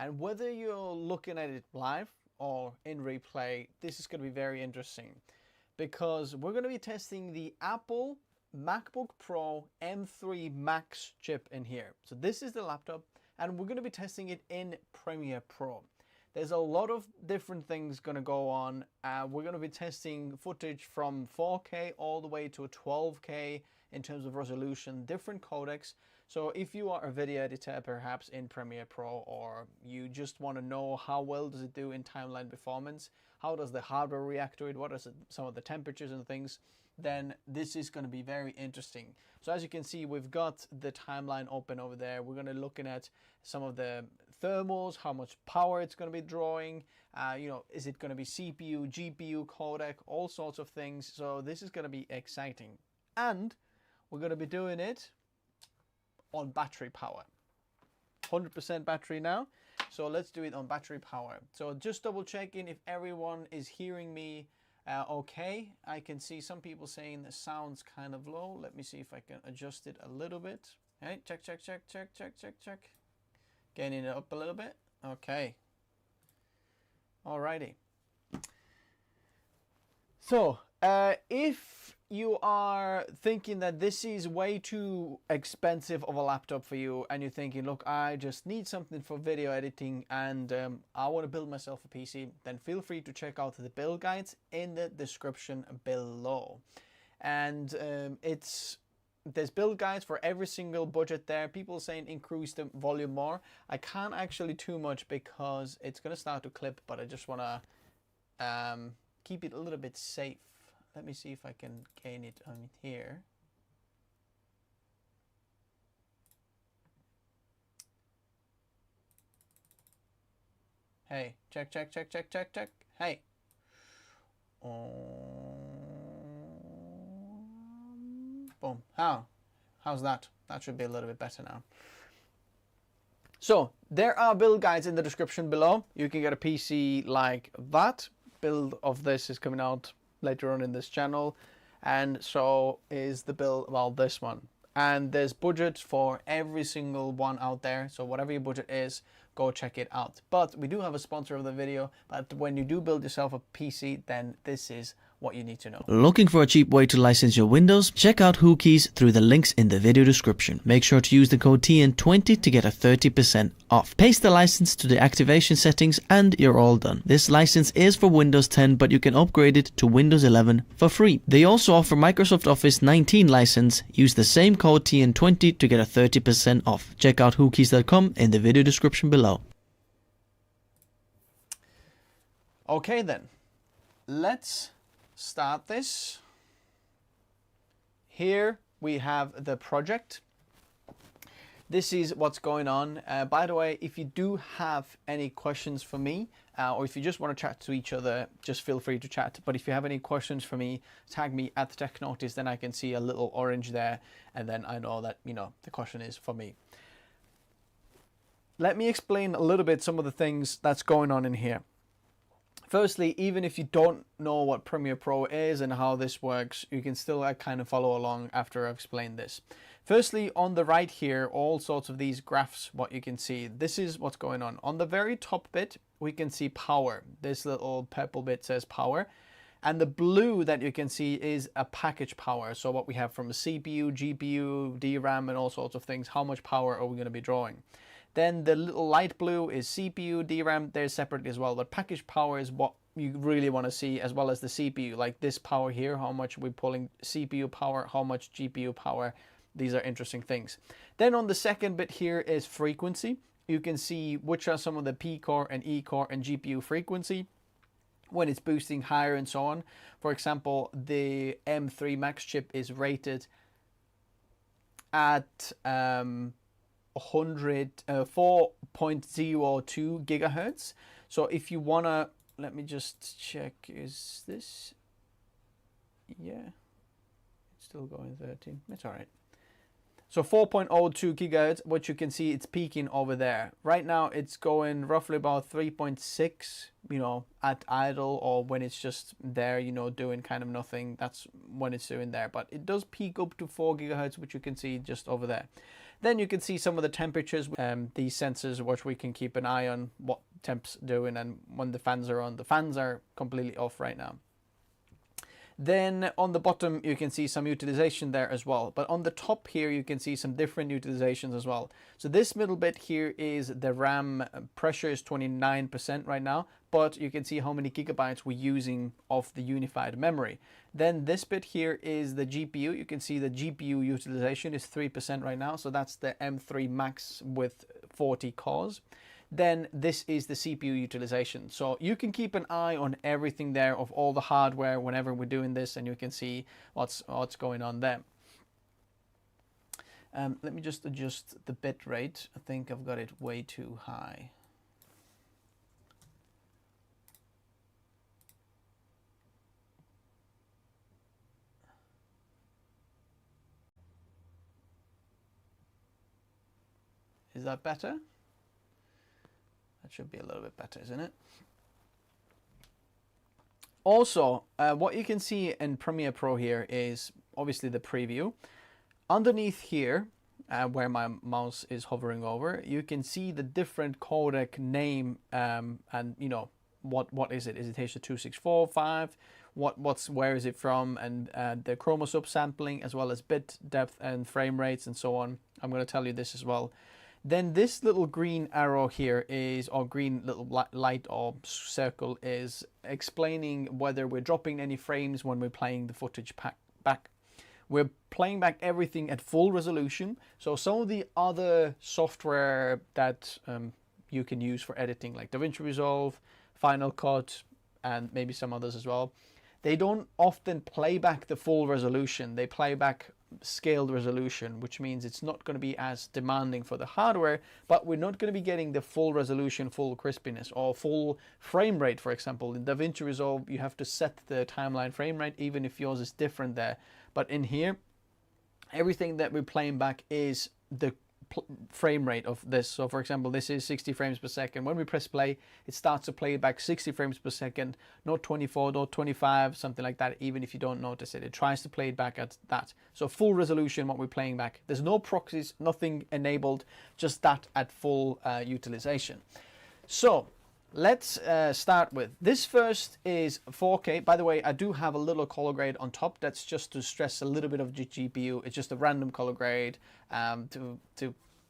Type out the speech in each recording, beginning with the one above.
And whether you're looking at it live or in replay, this is going to be very interesting because we're going to be testing the Apple MacBook Pro M3 Max chip in here. So this is the laptop and we're going to be testing it in Premiere Pro. There's a lot of different things going to go on. We're going to be testing footage from 4K all the way to 12K in terms of resolution, different codecs. So if you are a video editor, perhaps in Premiere Pro, or you just want to know how well does it do in timeline performance, how does the hardware react to it, what are some of the temperatures and things, then this is going to be very interesting. So as you can see, we've got the timeline open over there. We're going to be looking at some of the thermals, how much power it's going to be drawing, you know, is it going to be CPU, GPU, codec, all sorts of things. So this is going to be exciting. And we're going to be doing it on battery power. 100% battery now. So let's do it on battery power. So just double checking if everyone is hearing me okay. I can see some people saying the sound's kind of low. Let me see if I can adjust it a little bit. Hey, check, check, check, check, check, check, check. Getting it up a little bit. Okay. Alrighty. So if you are thinking that this is way too expensive of a laptop for you and you're thinking, look, I just need something for video editing and I want to build myself a PC, then feel free to check out the build guides in the description below. And there's build guides for every single budget there. People saying increase the volume more. I can't actually too much because it's going to start to clip, but I just want to keep it a little bit safe. Let me see if I can gain it on here. Hey, check, check, check, check, check, check. Hey. Boom. How's that? That should be a little bit better now. So there are build guides in the description below. You can get a PC like that. Build of this is coming out later on in this channel, and so is the build about this one. And there's budgets for every single one out there, so whatever your budget is, go check it out. But we do have a sponsor of the video, but when you do build yourself a PC, then this is what you need to know. Looking for a cheap way to license your Windows? Check out WhoKeys through the links in the video description. Make sure to use the code TN20 to get a 30% off. Paste the license to the activation settings and you're all done. This license is for Windows 10, but you can upgrade it to Windows 11 for free. They also offer Microsoft Office 19 license. Use the same code TN20 to get a 30% off. Check out whokeys.com in the video description below. Okay then, let's start this. Here we have the project. This is what's going on. By the way, if you do have any questions for me, or if you just want to chat to each other, just feel free to chat. But if you have any questions for me, tag me at TechNotice, then I can see a little orange there, and then I know that, you know, the question is for me. Let me explain a little bit some of the things that's going on in here. Firstly, even if you don't know what Premiere Pro is and how this works, you can still kind of follow along after I've explained this. Firstly, on the right here, all sorts of these graphs, what you can see, this is what's going on. On the very top bit, we can see power. This little purple bit says power. And the blue that you can see is a package power. So what we have from a CPU, GPU, DRAM, and all sorts of things, how much power are we going to be drawing? Then the little light blue is CPU, DRAM, they're separate as well. But package power is what you really want to see, as well as the CPU. Like this power here, how much we're pulling CPU power, how much GPU power. These are interesting things. Then on the second bit here is frequency. You can see which are some of the P core and E core and GPU frequency when it's boosting higher and so on. For example, the M3 Max chip is rated at 4.02 gigahertz. So if you want to, let me just check, is this, yeah, it's still going 13, it's all right. So 4.02 gigahertz, what you can see, it's peaking over there. Right now it's going roughly about 3.6, you know, at idle, or when it's just there, you know, doing kind of nothing, that's when it's doing there. But it does peak up to 4 gigahertz, which you can see just over there. Then you can see some of the temperatures, these sensors, which we can keep an eye on what temps doing, and when the fans are on. The fans are completely off right now. Then on the bottom you can see some utilization there as well, but on the top here you can see some different utilizations as well. So this middle bit here is the RAM pressure is 29% right now, but you can see how many gigabytes we're using of the unified memory. Then this bit here is the GPU. You can see the GPU utilization is 3% right now, so that's the M3 Max with 40 cores. Then this is the CPU utilization. So you can keep an eye on everything there of all the hardware whenever we're doing this, and you can see what's going on there. Let me just adjust the bit rate. I think I've got it way too high. Is that better? That should be a little bit better, isn't it? Also, what you can see in Premiere Pro here is obviously the preview. Underneath here, where my mouse is hovering over, you can see the different codec name, and you know what is it? Is it H.264, 5? Where is it from? And the chroma subsampling, as well as bit depth and frame rates and so on. I'm going to tell you this as well. Then this little green arrow here is, or green little light or circle, is explaining whether we're dropping any frames when we're playing the footage back. We're playing back everything at full resolution. So some of the other software that you can use for editing, like DaVinci Resolve, Final Cut, and maybe some others as well, they don't often play back the full resolution. They play back scaled resolution, which means it's not going to be as demanding for the hardware, but we're not going to be getting the full resolution, full crispiness, or full frame rate. For example, in DaVinci Resolve, you have to set the timeline frame rate, even if yours is different there. But in here, everything that we're playing back is the frame rate of this. So for example, this is 60 frames per second. When we press play, it starts to play back 60 frames per second, not 24, not 25, something like that. Even if you don't notice it, it tries to play it back at that. So full resolution, what we're playing back. There's no proxies, nothing enabled, just that at full utilization. So let's start with this. First is 4K. By the way, I do have a little color grade on top. That's just to stress a little bit of the GPU. It's just a random color grade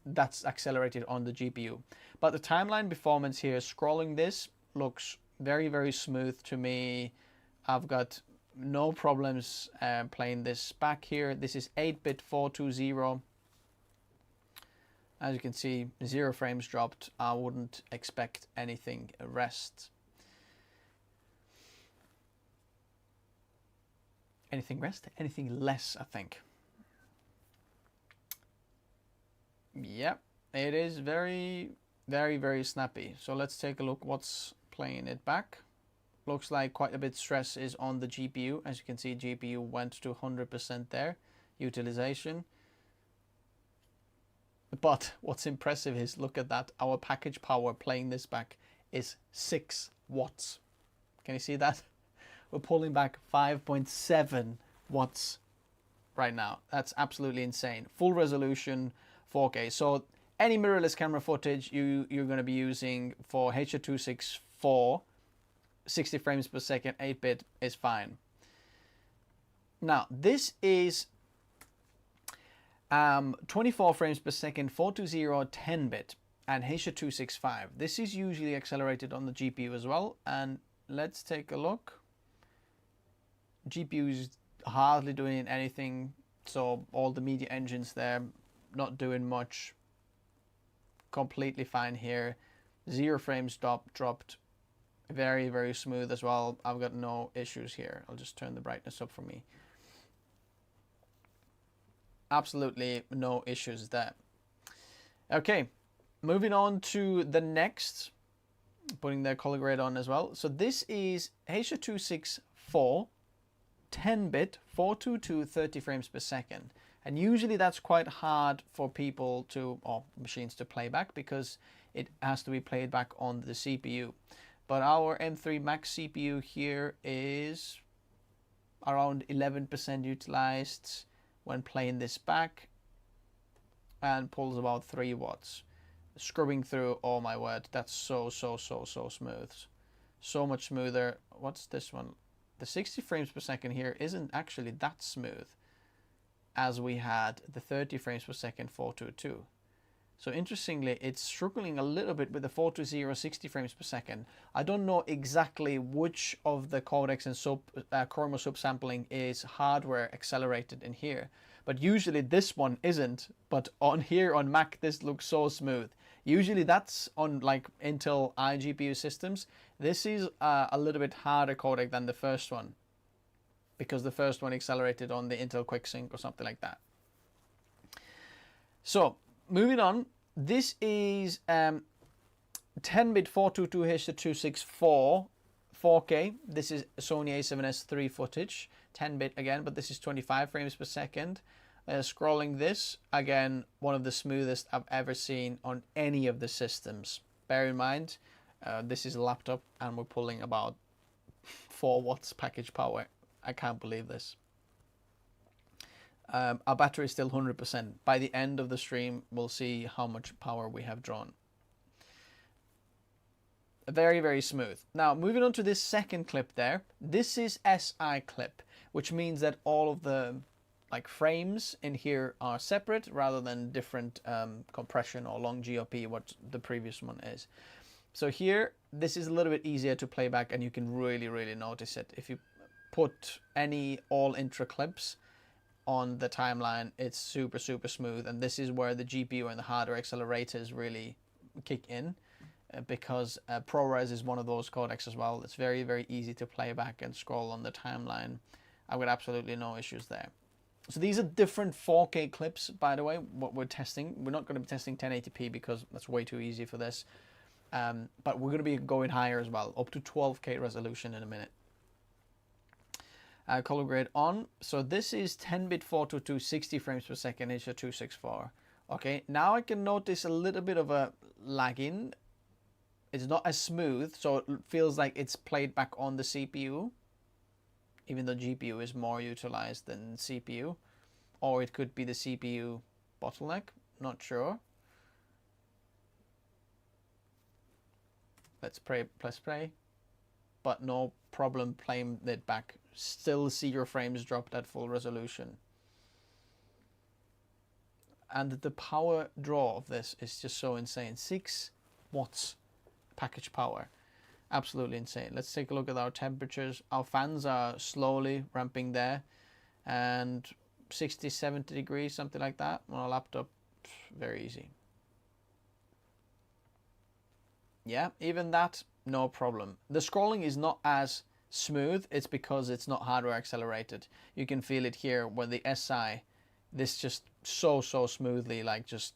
that's accelerated on the GPU. But the timeline performance here, scrolling this, looks very, very smooth to me. I've got no problems playing this back here. This is 8-bit 420. As you can see, 0 frames dropped. I wouldn't expect anything rest. Anything rest? Anything less, I think. Yep, it is very, very, very snappy. So let's take a look what's playing it back. Looks like quite a bit stress is on the GPU. As you can see, GPU went to 100% there, utilization. But what's impressive is, look at that, our package power playing this back is 6 watts. Can you see that? We're pulling back 5.7 watts right now. That's absolutely insane. Full resolution 4K. So any mirrorless camera footage you're going to be using for H.264, 60 frames per second, 8-bit is fine. Now this is 24 frames per second, 420, 10-bit, and H.265. This is usually accelerated on the GPU as well. And let's take a look. GPU is hardly doing anything. So all the media engines there, not doing much. Completely fine here. 0 frames dropped. Very, very smooth as well. I've got no issues here. I'll just turn the brightness up for me. Absolutely no issues there. Okay, moving on to the next. Putting the color grade on as well. So this is H.264, 10-bit, 422, 30 frames per second. And usually that's quite hard for people to, or machines to play back, because it has to be played back on the CPU. But our M3 Max CPU here is around 11% utilized when playing this back. and pulls about 3 watts. Scrubbing through, oh my word, that's so smooth. So much smoother. What's this one? The 60 frames per second here isn't actually that smooth as we had the 30 frames per second 422. So interestingly, it's struggling a little bit with the 420 60 frames per second. I don't know exactly which of the codecs and chroma subsampling is hardware accelerated in here, but usually this one isn't. But on here on Mac, this looks so smooth. Usually that's on like Intel iGPU systems. This is a little bit harder codec than the first one, because the first one accelerated on the Intel QuickSync or something like that. So moving on, this is 10-bit 422H.264 4K. This is Sony a7S III footage, 10-bit again, but this is 25 frames per second. Scrolling this, again, one of the smoothest I've ever seen on any of the systems. Bear in mind, this is a laptop and we're pulling about 4 watts package power. I can't believe this. Our battery is still 100%. By the end of the stream, we'll see how much power we have drawn. Very smooth. Now, moving on to this second clip there. This is SI clip, which means that all of the frames in here are separate rather than different compression or long GOP, what the previous one is. So here, this is a little bit easier to play back, and you can really notice it. If you put any all intra clips on the timeline, it's super smooth, and this is where the GPU and the hardware accelerators really kick in, because ProRes is one of those codecs as well. It's very easy to play back and scroll on the timeline. I've got absolutely no issues there. So these are different 4K clips, by the way, what we're testing. We're not going to be testing 1080p because that's way too easy for this, but we're going to be going higher as well, up to 12K resolution in a minute. Color grade on. So this is 10-bit 422 60 frames per second H.264. Okay, now I can notice a little bit of a lagging. It's not as smooth, so it feels like it's played back on the CPU, even though GPU is more utilized than CPU. Or it could be the CPU bottleneck, not sure. Let's press play. But no problem playing it back. Still see your frames dropped at full resolution. And the power draw of this is just so insane. 6 watts package power. Absolutely insane. Let's take a look at our temperatures. Our fans are slowly ramping there. And 60, 70 degrees, something like that. On a laptop, very easy. Yeah, even that, no problem. The scrolling is not as smooth. It's because it's not hardware accelerated. You can feel it here where the SI, this just so smoothly just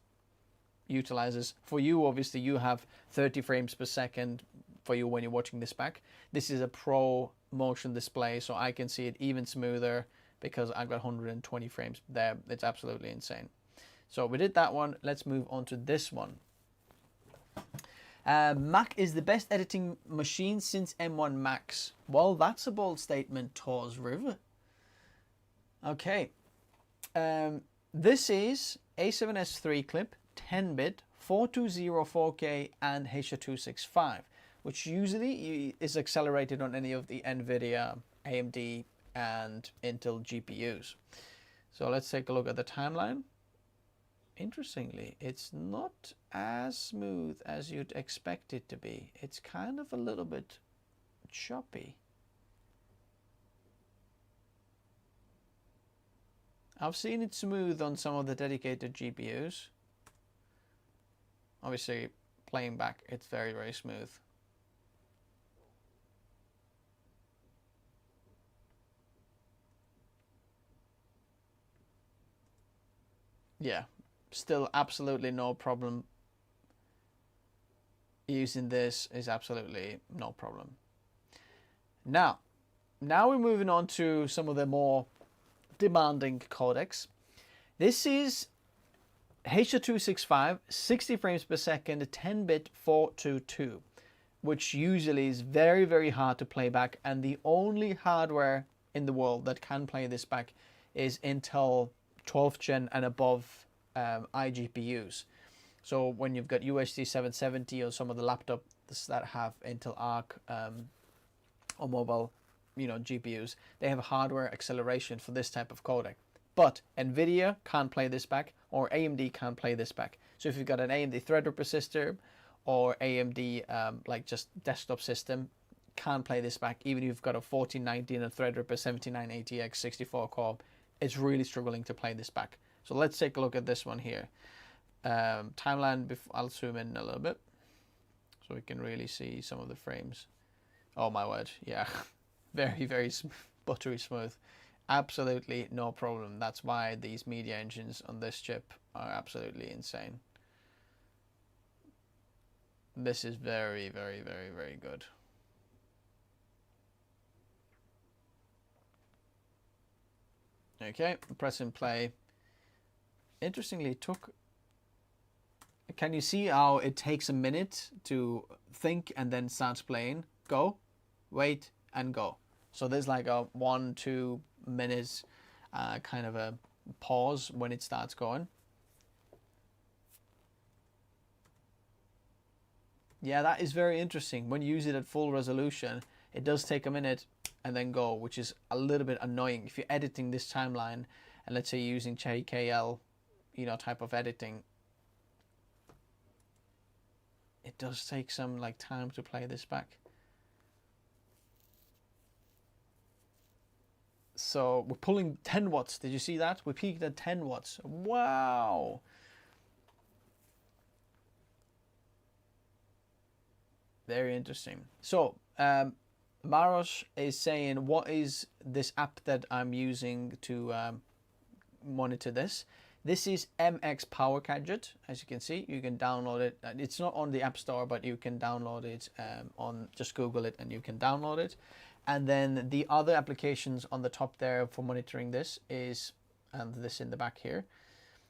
utilizes. For you, obviously, you have 30 frames per second for you when you're watching this back. This is a Pro motion display, so I can see it even smoother because I've got 120 frames there. It's absolutely insane. So we did that one. Let's move on to this one. Mac is the best editing machine since M1 Max. Well, that's a bold statement, Tors River. Okay. This is A7S III clip, 10-bit, 420 4K and H.265, which usually is accelerated on any of the NVIDIA, AMD and Intel GPUs. So let's take a look at the timeline. Interestingly, it's not as smooth as you'd expect it to be. It's kind of a little bit choppy. I've seen it smooth on some of the dedicated GPUs. Obviously, playing back, it's very smooth. Yeah. Still absolutely no problem. Using this is absolutely no problem. Now we're moving on to some of the more demanding codecs. This is H.265, 60 frames per second, 10-bit 422, which usually is very hard to play back, and the only hardware in the world that can play this back is Intel 12th gen and above iGPUs. So when you've got UHD 770 or some of the laptops that have Intel Arc or mobile, GPUs, they have hardware acceleration for this type of codec. But NVIDIA can't play this back, or AMD can't play this back. So if you've got an AMD Threadripper system or AMD like just desktop system, can't play this back. Even if you've got a 1490 and a Threadripper 7980X 64 core, it's really struggling to play this back. So let's take a look at this one here. Timeline, I'll zoom in a little bit so we can really see some of the frames. Oh my word, yeah, very, very buttery smooth. Absolutely no problem. That's why these media engines on this chip are absolutely insane. This is very, very, very, very good. Okay, press and play. Interestingly, it took... Can you see how it takes a minute to think and then starts playing? Go, wait, and go. So there's like a 1-2 minutes kind of a pause when it starts going. Yeah, that is very interesting. When you use it at full resolution, it does take a minute and then go, which is a little bit annoying. If you're editing this timeline, and let's say you're using JKL, type of editing, it does take some time to play this back. So we're pulling 10 watts. Did you see that? We peaked at 10 watts. Wow. Very interesting. So Maros is saying, what is this app that I'm using to monitor this? This is MX Power Gadget. As you can see, you can download it. It's not on the App Store, but you can download it just Google it and you can download it. And then the other applications on the top there for monitoring this is, and this in the back here,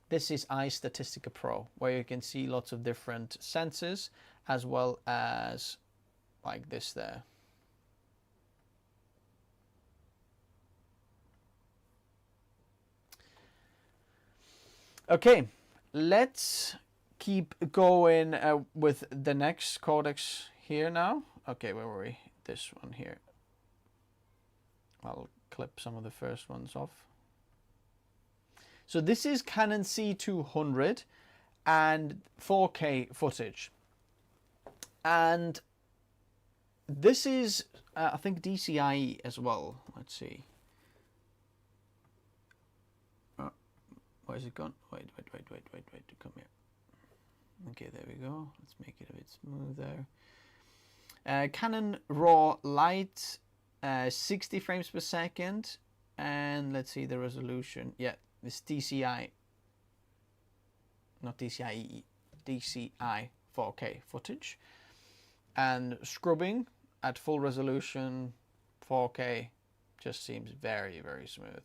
this is iStatistica Pro, where you can see lots of different sensors, as well as like this there. Okay, let's keep going with the next codecs here now. Okay, where were we? This one here. I'll clip some of the first ones off. So this is Canon C200 and 4K footage. And this is, I think, DCI as well. Let's see. Where's it gone? Wait, come here. Okay, there we go. Let's make it a bit smoother. Canon RAW Light, 60 frames per second, and let's see the resolution. Yeah, this DCI, not DCI, DCI 4K footage, and scrubbing at full resolution 4K just seems very, very smooth.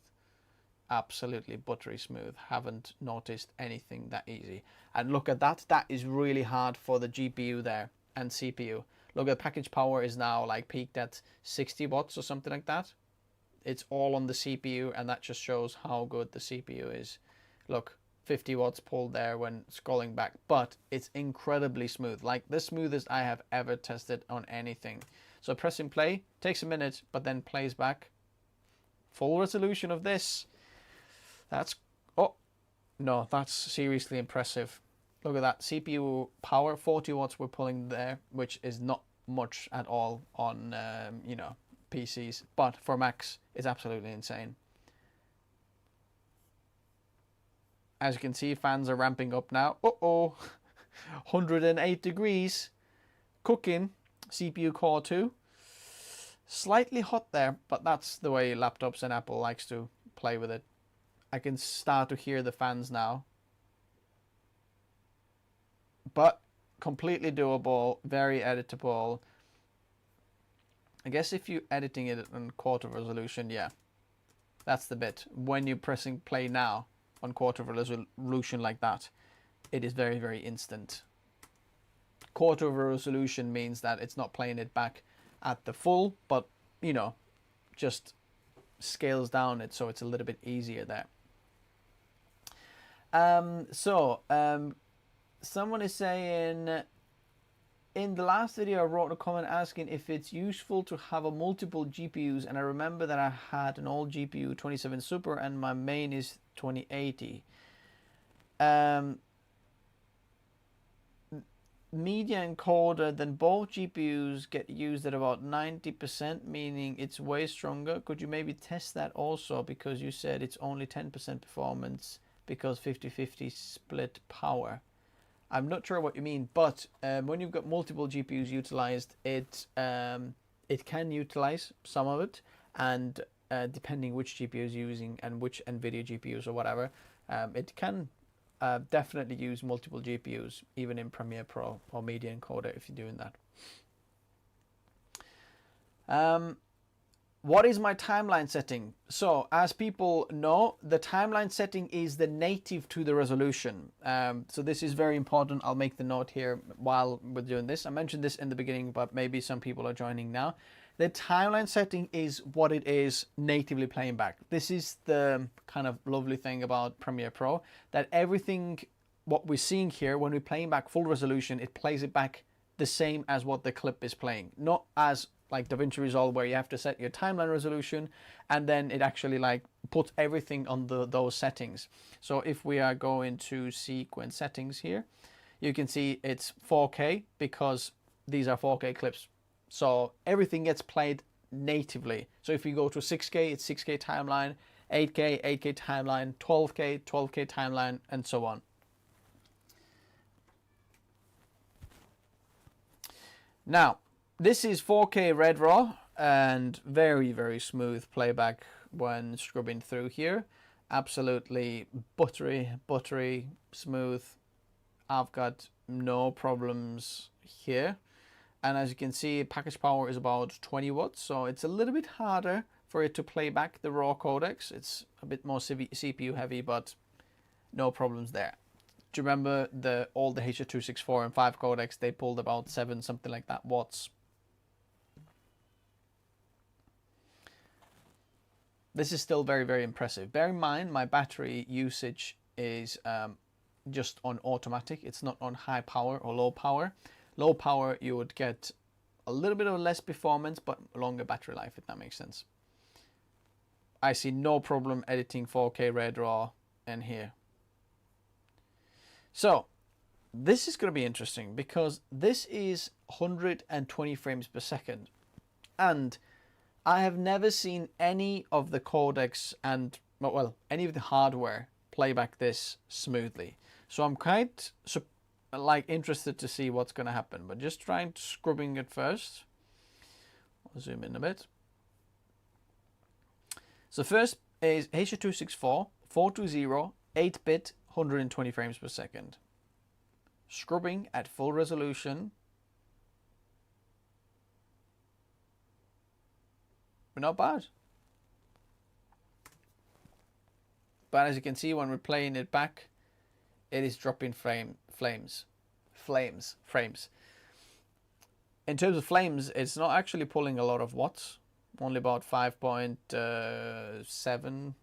Absolutely buttery smooth. Haven't noticed anything that easy. And look at that. That is really hard for the GPU there and CPU. Look at package power is now like peaked at 60 watts or something like that. It's all on the CPU, and that just shows how good the CPU is. Look, 50 watts pulled there when scrolling back, but it's incredibly smooth. Like the smoothest I have ever tested on anything. So pressing play takes a minute, but then plays back. Full resolution of this. That's, oh, no, that's seriously impressive. Look at that, CPU power, 40 watts we're pulling there, which is not much at all on, PCs. But for Macs, it's absolutely insane. As you can see, fans are ramping up now. Uh-oh, 108 degrees, cooking, CPU Core 2. Slightly hot there, but that's the way laptops and Apple likes to play with it. I can start to hear the fans now. But completely doable, very editable. I guess if you're editing it on quarter resolution, yeah, that's the bit. When you're pressing play now on quarter resolution like that, it is very, very instant. Quarter resolution means that it's not playing it back at the full, but, just scales down it so it's a little bit easier there. Someone is saying, in the last video I wrote a comment asking if it's useful to have a multiple GPUs, and I remember that I had an old GPU 27 Super and my main is 2080. Media encoder, then both GPUs get used at about 90%, meaning it's way stronger. Could you maybe test that also, because you said it's only 10% performance because 50-50 split power. I'm not sure what you mean, but when you've got multiple GPUs utilized, it can utilize some of it, and depending which GPU is using and which NVIDIA GPUs or whatever, it can definitely use multiple GPUs, even in Premiere Pro or Media Encoder if you're doing that. What is my timeline setting? So as people know, the timeline setting is the native to the resolution. So this is very important. I'll make the note here while we're doing this. I mentioned this in the beginning, but maybe some people are joining now. The timeline setting is what it is natively playing back. This is the kind of lovely thing about Premiere Pro, that everything, what we're seeing here, when we're playing back full resolution, it plays it back the same as what the clip is playing. Not as like DaVinci Resolve, where you have to set your timeline resolution and then it actually like puts everything on those settings. So if we are going to sequence settings here, you can see it's 4K because these are 4K clips. So everything gets played natively. So if you go to 6K, it's 6K timeline, 8K, 8K timeline, 12K, 12K timeline, and so on. Now, this is 4K red raw and very, very smooth playback when scrubbing through here. Absolutely buttery, smooth. I've got no problems here. And as you can see, package power is about 20 watts, so it's a little bit harder for it to play back the raw codecs. It's a bit more CPU heavy, but no problems there. Do you remember all the H.264 and 5 codecs, they pulled about 7, something like that, watts. This is still very, very impressive. Bear in mind, my battery usage is just on automatic. It's not on high power or low power. Low power, you would get a little bit of less performance, but longer battery life, if that makes sense. I see no problem editing 4K red raw in here. So this is going to be interesting because this is 120 frames per second. And I have never seen any of the codecs and, well, any of the hardware play back this smoothly. So I'm quite interested to see what's going to happen, but just trying scrubbing it first. I'll zoom in a bit. So first is H.264, 420, 8-bit, 120 frames per second. Scrubbing at full resolution. But not bad. But as you can see, when we're playing it back, it is dropping frames. In terms of flames, it's not actually pulling a lot of watts, only about 5.7,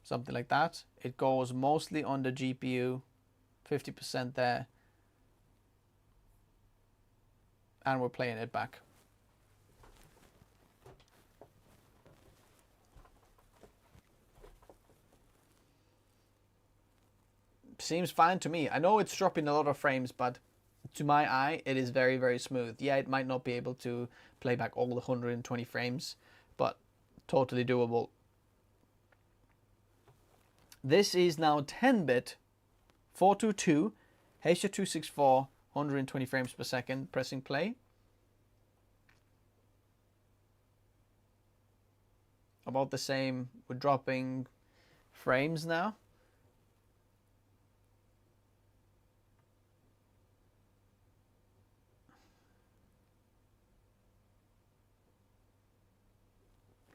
something like that. It goes mostly on the GPU, 50% there, and we're playing it back. Seems fine to me. I know it's dropping a lot of frames, but to my eye, it is very, very smooth. Yeah, it might not be able to play back all the 120 frames, but totally doable. This is now 10-bit, 422, H.264, 120 frames per second, pressing play. About the same, we're dropping frames now.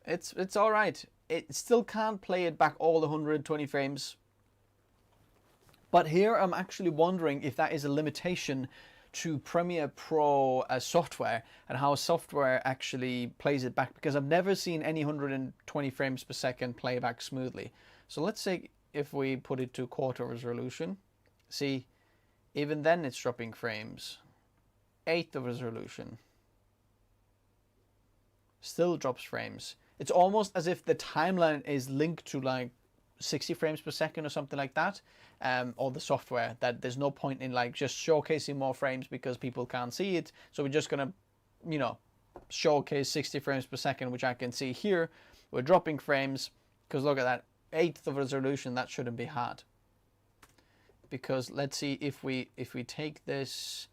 It's all right. It still can't play it back all the 120 frames. But here I'm actually wondering if that is a limitation to Premiere Pro software and how software actually plays it back, because I've never seen any 120 frames per second play back smoothly. So let's say if we put it to quarter resolution. See, even then it's dropping frames. Eighth of resolution. Still drops frames. It's almost as if the timeline is linked to like 60 frames per second or something like that, or the software, that there's no point in like just showcasing more frames because people can't see it. So we're just gonna, you know, showcase 60 frames per second, which I can see here. We're dropping frames because look at that, eighth of resolution. That shouldn't be hard. Because let's see if we take this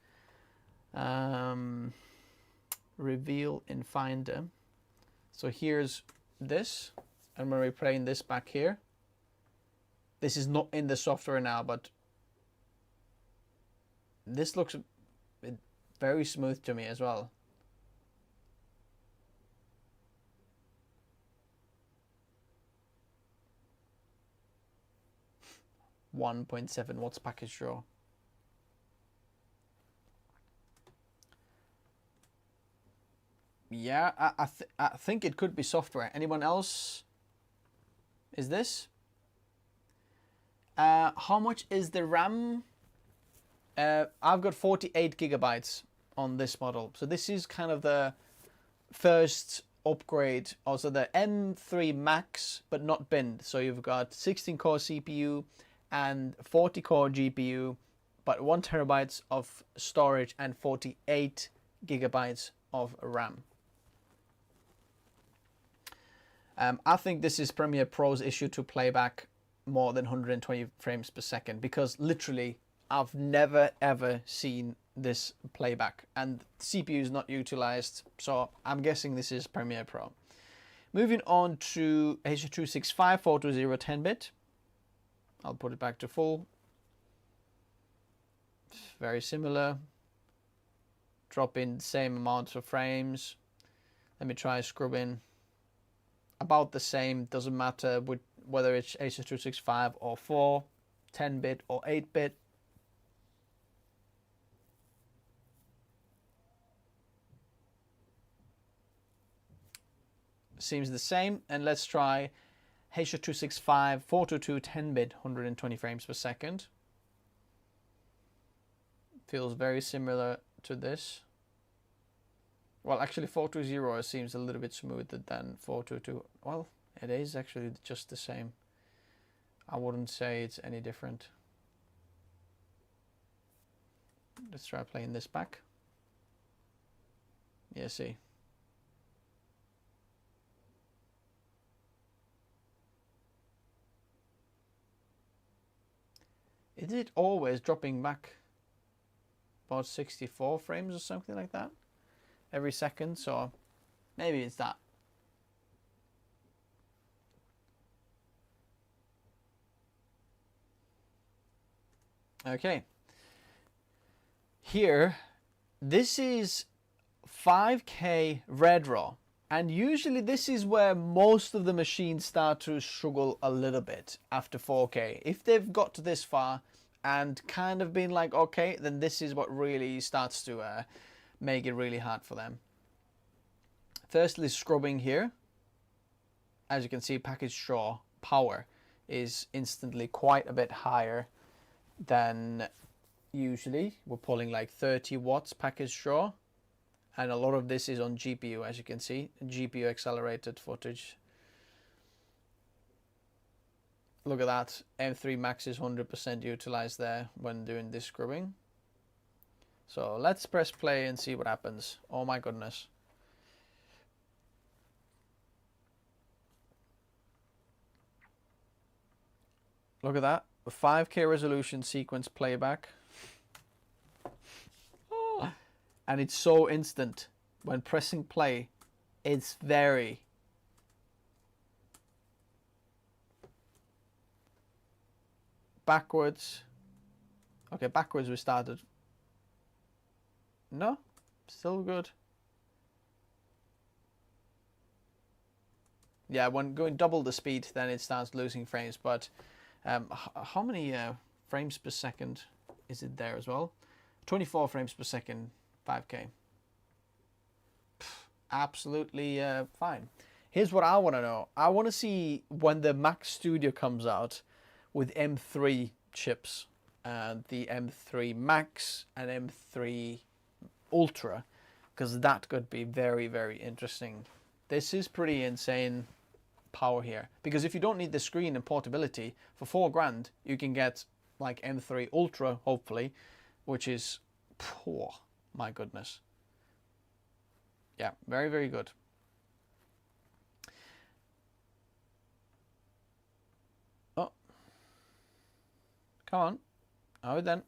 reveal in Finder. So here's this. I'm going to be playing this back here. This is not in the software now, but this looks very smooth to me as well. $1.7 watts package draw. Yeah, I think it could be software. Anyone else? Is this? How much is the RAM? I've got 48 gigabytes on this model. So this is kind of the first upgrade. Also the M3 Max, but not binned. So you've got 16 core CPU and 40 core GPU, but 1 terabytes of storage and 48 gigabytes of RAM. I think this is Premiere Pro's issue to play back more than 120 frames per second, because literally I've never ever seen this playback, and CPU is not utilized, so I'm guessing this is Premiere Pro. Moving on to H.265 420 10-bit. I'll put it back to full. Very similar. Drop in the same amount of frames. Let me try scrubbing. About the same, doesn't matter whether it's H.265 or 4, 10-bit or 8-bit. Seems the same, and let's try H.265 422 10-bit 120 frames per second. Feels very similar to this. Well, actually 420 seems a little bit smoother than 422. Well, it is actually just the same. I wouldn't say it's any different. Let's try playing this back. Yeah, see. Is it always dropping back about 64 frames or something like that every second? So maybe it's that. Okay. Here, this is 5K red raw. And usually this is where most of the machines start to struggle a little bit after 4K. If they've got to this far and kind of been like, okay, then this is what really starts to make it really hard for them. Firstly, scrubbing here. As you can see, package draw power is instantly quite a bit higher than usually. We're pulling like 30 watts package draw. And a lot of this is on GPU, as you can see, GPU accelerated footage. Look at that, M3 Max is 100% utilized there when doing this scrubbing. So let's press play and see what happens. Oh my goodness. Look at that, a 5K resolution sequence playback. And it's so instant. When pressing play, it's very backwards. Okay, backwards we started. No, still good. Yeah, when going double the speed, then it starts losing frames. But how many frames per second is it there as well? 24 frames per second. 5K. Absolutely fine. Here's what I want to know. I want to see when the Mac Studio comes out, with M3 chips, the M3 Max and M3 Ultra, because that could be very, very interesting. This is pretty insane power here, because if you don't need the screen and portability, for $4,000 you can get like M3 Ultra, hopefully, which is, oh my goodness. Yeah, very, very good. Oh, come on. Oh, then.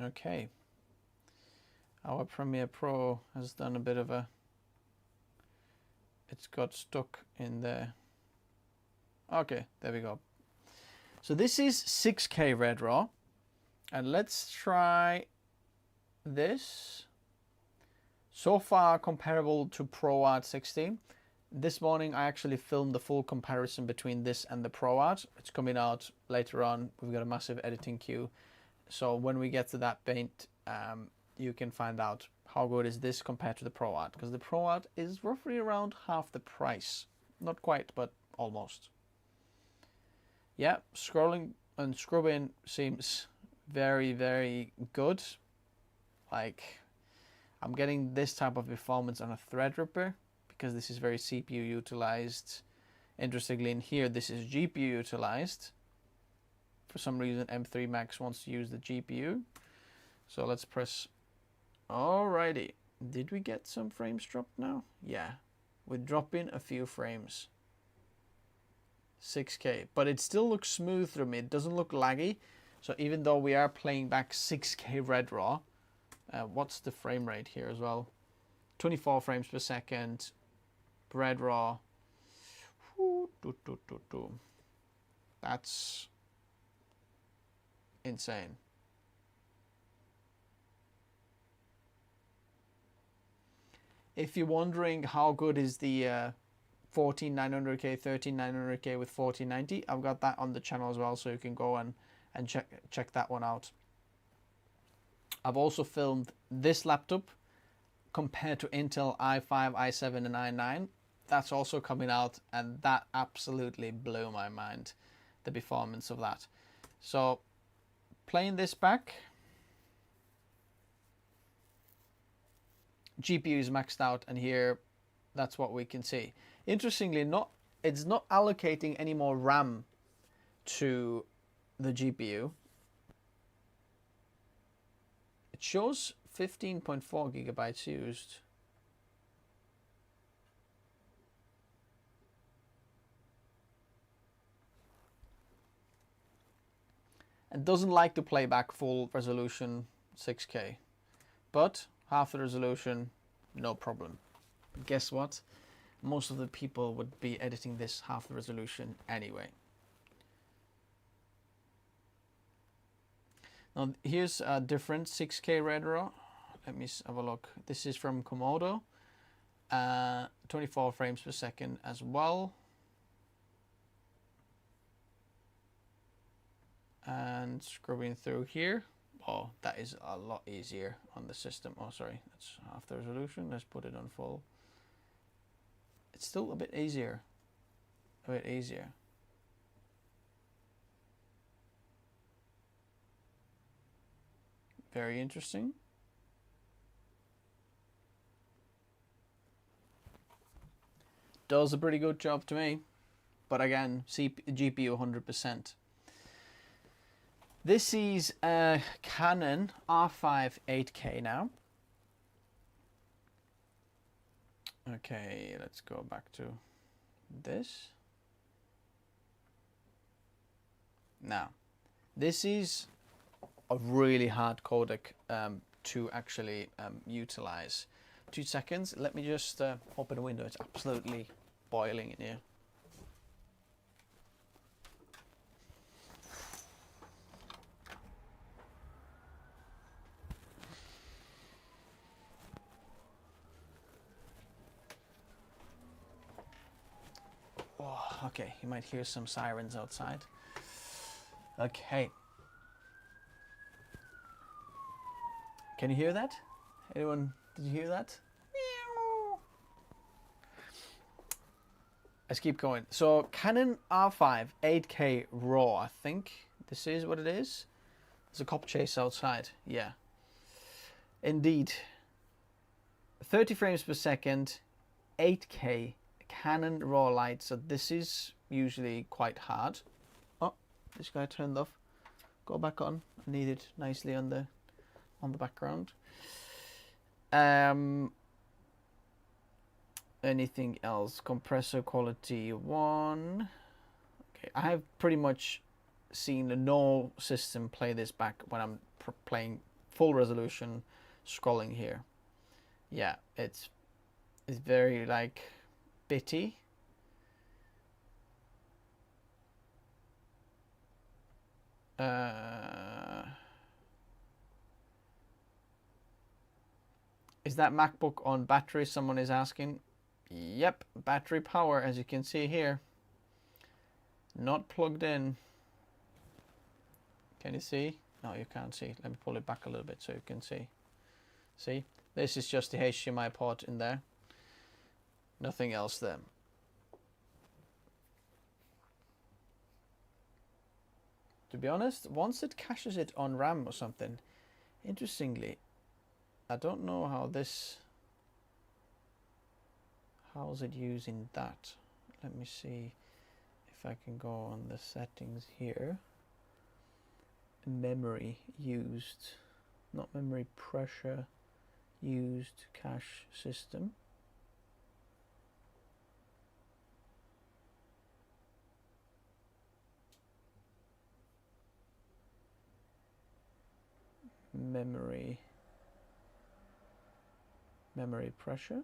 Okay. Our Premiere Pro has done a bit of a... It's got stuck in there. Okay, there we go. So this is 6K Red Raw. And let's try this. So far comparable to ProArt 16. This morning I actually filmed the full comparison between this and the ProArt. It's coming out later on. We've got a massive editing queue. So when we get to that paint, you can find out how good is this compared to the ProArt, because the ProArt is roughly around half the price. Not quite, but almost. Yeah, scrolling and scrubbing seems very, very good. Like, I'm getting this type of performance on a Threadripper because this is very CPU utilized. Interestingly, in here this is GPU utilized. For some reason M3 Max wants to use the GPU. So let's press. Alrighty. Did we get some frames dropped now? Yeah. We're dropping a few frames. 6K. But it still looks smooth to me. It doesn't look laggy. So even though we are playing back 6K Red Raw, what's the frame rate here as well? 24 frames per second. Red Raw. That's insane. If you're wondering how good is the 14900K, 13900K with 1490, I've got that on the channel as well, so you can go and check that one out. I've also filmed this laptop compared to Intel i5, i7 and i9. That's also coming out, and that absolutely blew my mind, the performance of that. So playing this back, GPU is maxed out, and here that's what we can see. Interestingly, it's not allocating any more RAM to the GPU. It shows 15.4 gigabytes used. It doesn't like to play back full resolution 6K, but half the resolution, no problem. But guess what? Most of the people would be editing this half the resolution anyway. Now here's a different 6K Red Raw. Let me have a look. This is from Komodo. 24 frames per second as well. And scrubbing through here. Oh, that is a lot easier on the system. Oh, sorry, that's half the resolution. Let's put it on full. It's still a bit easier. A bit easier. Very interesting. Does a pretty good job to me. But again, GPU 100%. This is a Canon R5 8K now. Okay, let's go back to this. Now, this is a really hard codec to actually utilize. 2 seconds, let me just open a window. It's absolutely boiling in here. Oh, okay, you might hear some sirens outside. Okay. Can you hear that? Anyone, did you hear that? let's keep going. So Canon R5 8K RAW, I think this is what it is. There's a cop chase outside. Yeah, indeed. 30 frames per second, 8K Canon RAW light. So this is usually quite hard. Oh, this guy turned off. Go back on. I need it nicely on the background. Anything else? Compressor quality 1. Okay, I have pretty much seen no system play this back when I'm playing full resolution scrolling here. Yeah, it's very like bitty. Is that MacBook on battery? Someone is asking. Yep, battery power, as you can see here. Not plugged in. Can you see? No, you can't see. Let me pull it back a little bit so you can see. See? This is just the HDMI port in there. Nothing else there. To be honest, once it caches it on RAM or something, interestingly, I don't know how how's it using that. Let me see if I can go on the settings here. Memory used, not memory pressure, used cache system. Memory pressure.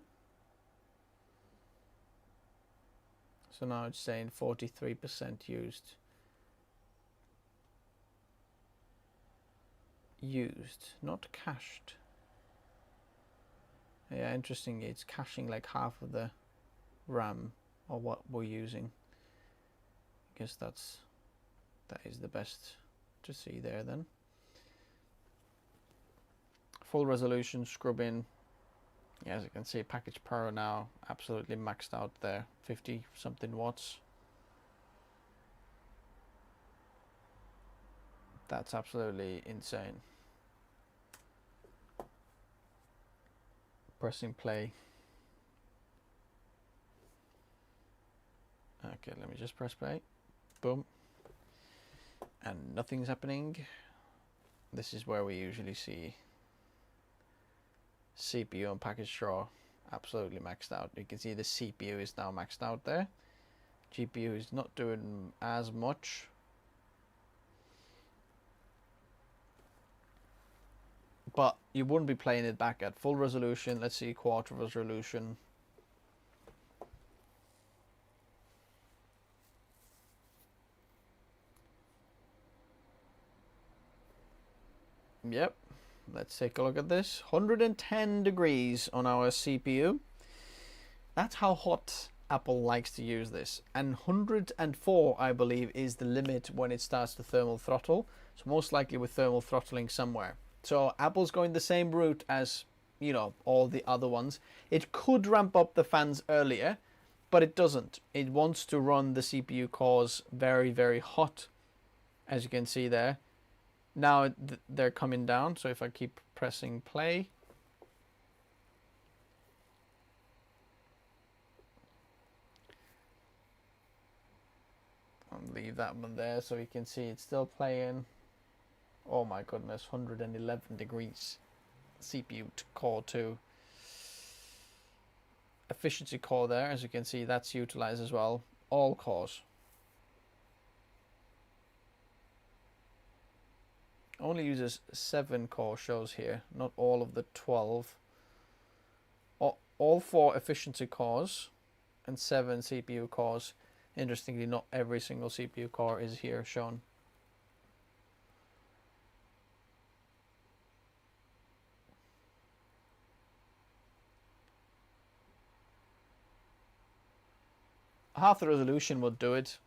So now it's saying 43% used. Not cached. Yeah, interesting. It's caching like half of the RAM or what we're using. I guess that is the best to see there then. Full resolution scrubbing. Yeah, as you can see, package power now absolutely maxed out there, 50 something watts. That's absolutely insane. Pressing play. Okay, let me just press play. Boom. And nothing's happening. This is where we usually see CPU and package draw absolutely maxed out. You can see the CPU is now maxed out there. GPU is not doing as much. But you wouldn't be playing it back at full resolution. Let's see, quarter resolution. Yep. Let's take a look at this. 110 degrees on our CPU. That's how hot Apple likes to use this. And 104, I believe, is the limit when it starts to thermal throttle. So most likely with thermal throttling somewhere. So Apple's going the same route as, you know, all the other ones. It could ramp up the fans earlier, but it doesn't. It wants to run the CPU cores very, very hot, as you can see there. Now they're coming down, so if I keep pressing play, I'll leave that one there so you can see it's still playing. Oh my goodness, 111 degrees. CPU core 2. Efficiency core there, as you can see, that's utilized as well. All cores. Only uses 7 core shows here, not all of the 12. All 4 efficiency cores and 7 CPU cores. Interestingly, not every single CPU core is here shown. Half the resolution would do it.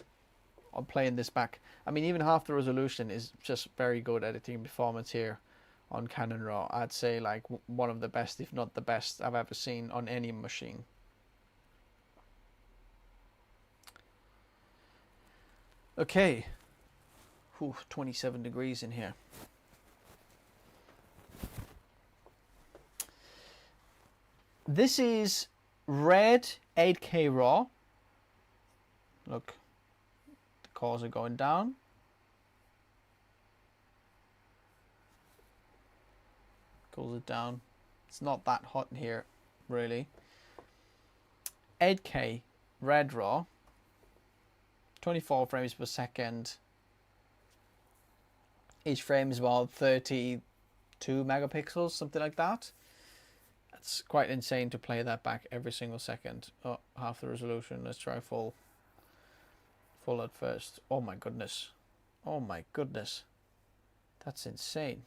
I'm playing this back. I mean, even half the resolution is just very good editing performance here on Canon RAW. I'd say like one of the best, if not the best, I've ever seen on any machine. Okay. Whew, 27 degrees in here. This is red 8K raw. Look, the cores are going down. Cools it down. It's not that hot in here, really. 8K red raw. 24 frames per second. Each frame is about 32 megapixels, something like that. That's quite insane to play that back every single second. Oh, half the resolution. Let's try full. Full at first. Oh my goodness. Oh my goodness. That's insane.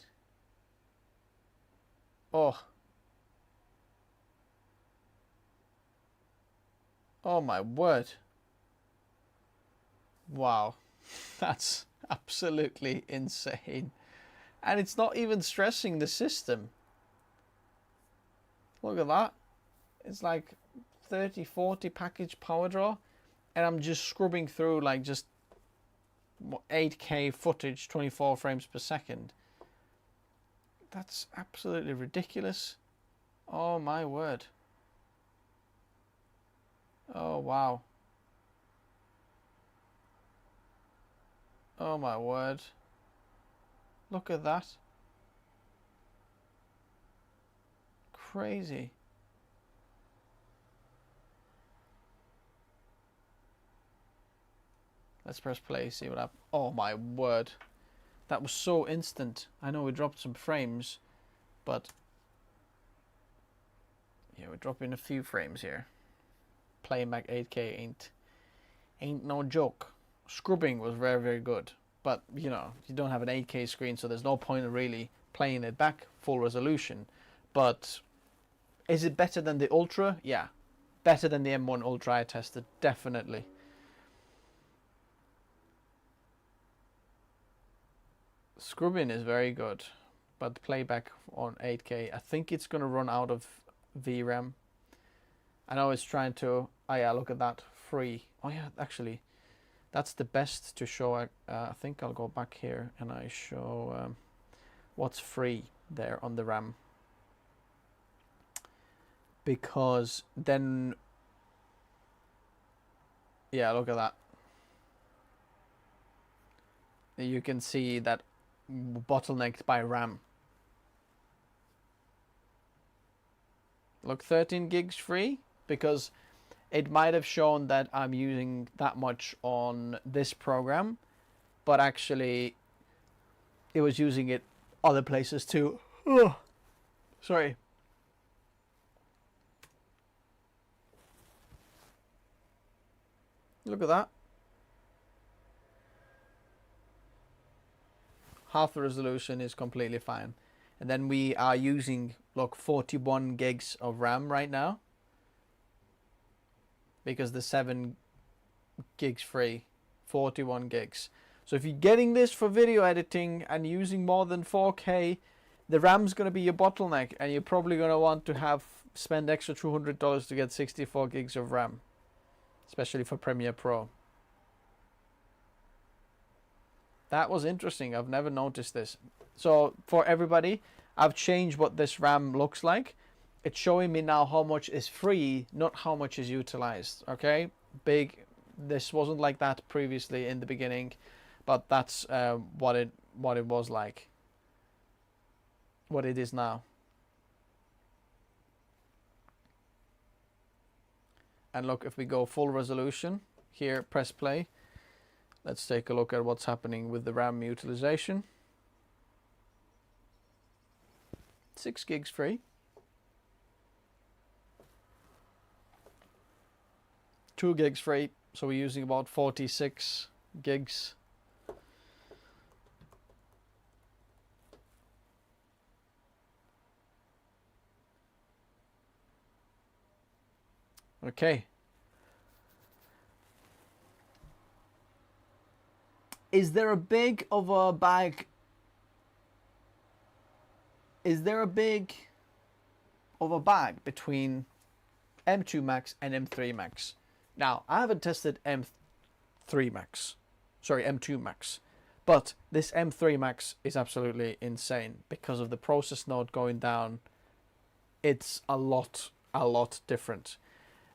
Oh. Oh my word. Wow. That's absolutely insane. And it's not even stressing the system. Look at that. It's like 30, 40 package power draw. And I'm just scrubbing through like just 8K footage, 24 frames per second. That's absolutely ridiculous. Oh my word. Oh wow. Oh my word. Look at that. Crazy. Let's press play, see what happens. Oh my word. That was so instant. I know we dropped some frames, but yeah, we're dropping a few frames here. Playing back 8K ain't no joke. Scrubbing was very, very good, but you know, you don't have an 8K screen, so there's no point in really playing it back full resolution. But is it better than the Ultra? Yeah, better than the M1 Ultra I tested, definitely. Scrubbing is very good, but playback on 8K, I think it's going to run out of VRAM. I know it's trying to, oh yeah, look at that, free. Oh yeah, actually, that's the best to show. I think I'll go back here and I show what's free there on the RAM. Because then, yeah, look at that. You can see that bottlenecked by RAM. Look, 13 gigs free, because it might have shown that I'm using that much on this program, but actually it was using it other places too. Oh, sorry. Look at that. Half the resolution is completely fine. And then we are using, look, 41 gigs of RAM right now, because the 7 gigs free, 41 gigs. So if you're getting this for video editing and using more than 4K, the RAM's going to be your bottleneck, and you're probably going to want to spend extra $200 to get 64 gigs of RAM, especially for Premiere Pro. That was interesting. I've never noticed this. So for everybody, I've changed what this RAM looks like. It's showing me now how much is free, not how much is utilized. Okay, big. This wasn't like that previously in the beginning, but that's what it was like. What it is now. And look, if we go full resolution here, press play. Let's take a look at what's happening with the RAM utilization. 6 gigs free. 2 gigs free, so we're using about 46 gigs. Okay. Is there a big of a bag? Is there a big of a bag between M2 Max and M3 Max? Now, I haven't tested M3 Max, Sorry, M2 Max. But this M3 Max is absolutely insane because of the process node going down. It's a lot different.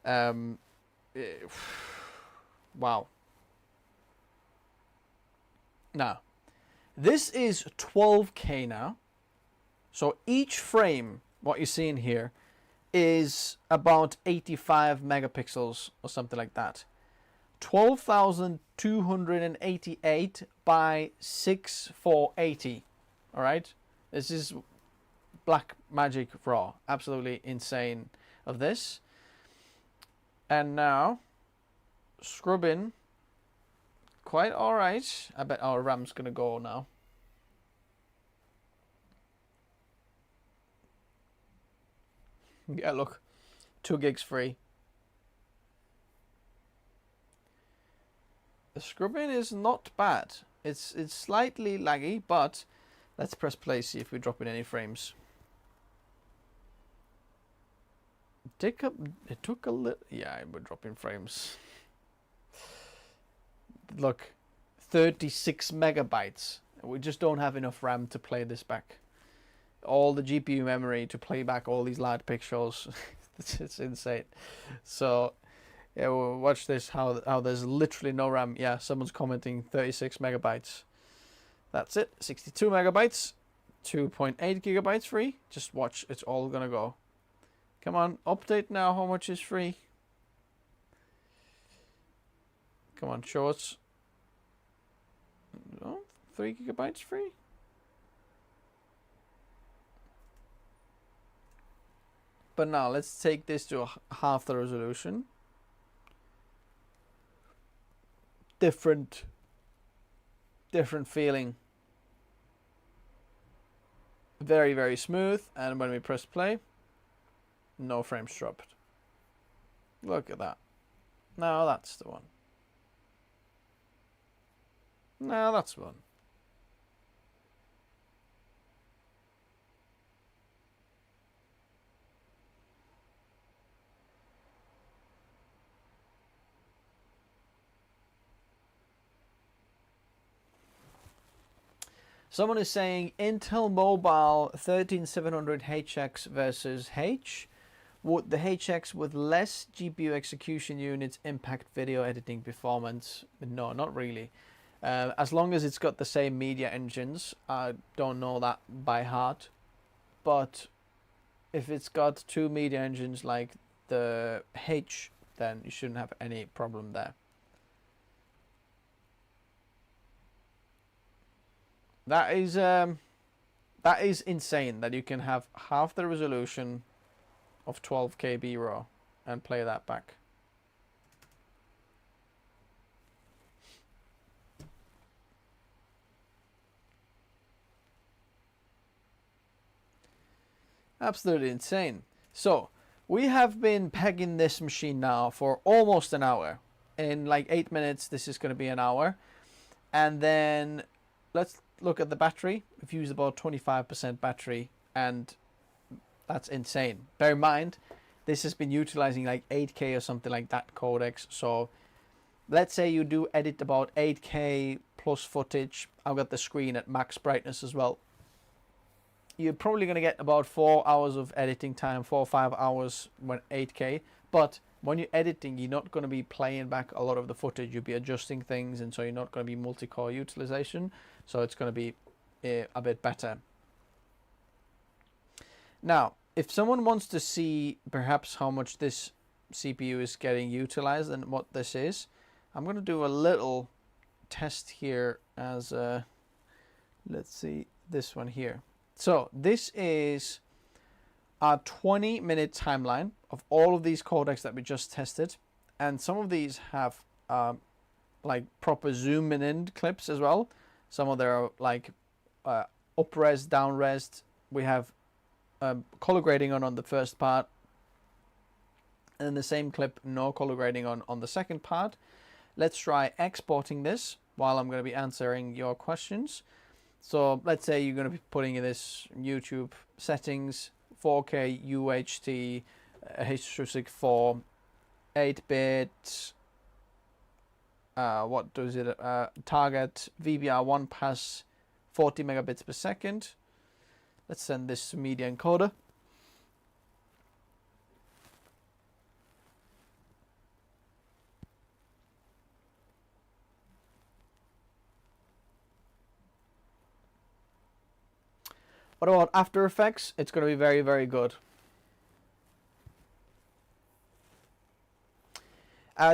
Wow. Now, this is 12K now. So each frame, what you're seeing here, is about 85 megapixels or something like that. 12,288 by 6480. All right, this is Blackmagic Raw. Absolutely insane of this. And now scrubbing. Quite all right. I bet our RAM's gonna go now. Yeah, look, 2 gigs free. The scrubbing is not bad. It's slightly laggy, but let's press play, see if we drop in any frames. It took a little. Yeah, we're dropping frames. Look, 36 megabytes. We just don't have enough RAM to play this back. All the GPU memory to play back all these large pixels. It's insane. So yeah, we'll watch this, how there's literally no RAM. Yeah, someone's commenting 36 megabytes. That's it. 62 megabytes. 2.8 gigabytes free. Just watch. It's all gonna go. Come on, update now. How much is free? Come on, show us. Oh, 3 gigabytes free. But now let's take this to half the resolution. Different feeling. Very, very smooth. And when we press play, no frames dropped. Look at that. Now that's the one. Now that's one. Someone is saying Intel Mobile 13700HX versus H. Would the HX with less GPU execution units impact video editing performance? No, not really. As long as it's got the same media engines. I don't know that by heart. But if it's got 2 media engines like the H, then you shouldn't have any problem there. That is insane that you can have half the resolution of 12K B-RAW and play that back. Absolutely insane. So we have been pegging this machine now for almost an hour. In like 8 minutes, this is going to be an hour. And then let's look at the battery. We've used about 25% battery, and that's insane. Bear in mind, this has been utilizing like 8K or something like that codecs. So let's say you do edit about 8K plus footage. I've got the screen at max brightness as well. You're probably going to get about 4 hours of editing time, 4 or 5 hours when 8K. But when you're editing, you're not going to be playing back a lot of the footage. You'll be adjusting things, and so you're not going to be multi-core utilization. So it's going to be a bit better. Now, if someone wants to see perhaps how much this CPU is getting utilized and what this is, I'm going to do a little test here as let's see this one here. So this is a 20-minute timeline of all of these codecs that we just tested, and some of these have like proper zoom in clips as well. Some of them are like up-res, down-res. We have color grading on the first part, and in the same clip, no color grading on the second part. Let's try exporting this while I'm going to be answering your questions. So let's say you're going to be putting in this YouTube settings, 4K UHD, H.264, 8-bit, what does it target VBR1 pass 40 megabits per second. Let's send this to media encoder. What about After Effects? It's going to be very, very good.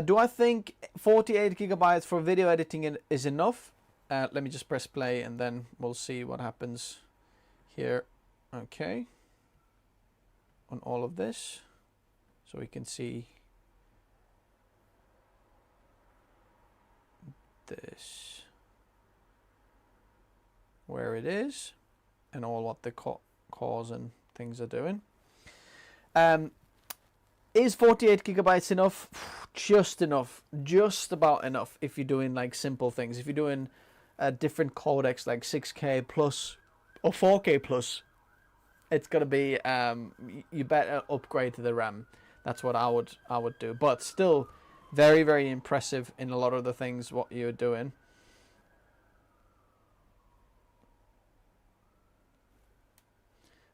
Do I think 48 gigabytes for video editing is enough? Let me just press play and then we'll see what happens here. Okay. On all of this. So we can see this. Where it is. And all what the cores and things are doing. Is 48 gigabytes enough? Just enough. Just about enough if you're doing like simple things. If you're doing different codecs like 6K plus or 4K plus, it's gonna be you better upgrade to the RAM. That's what I would do. But still, very, very impressive in a lot of the things what you're doing.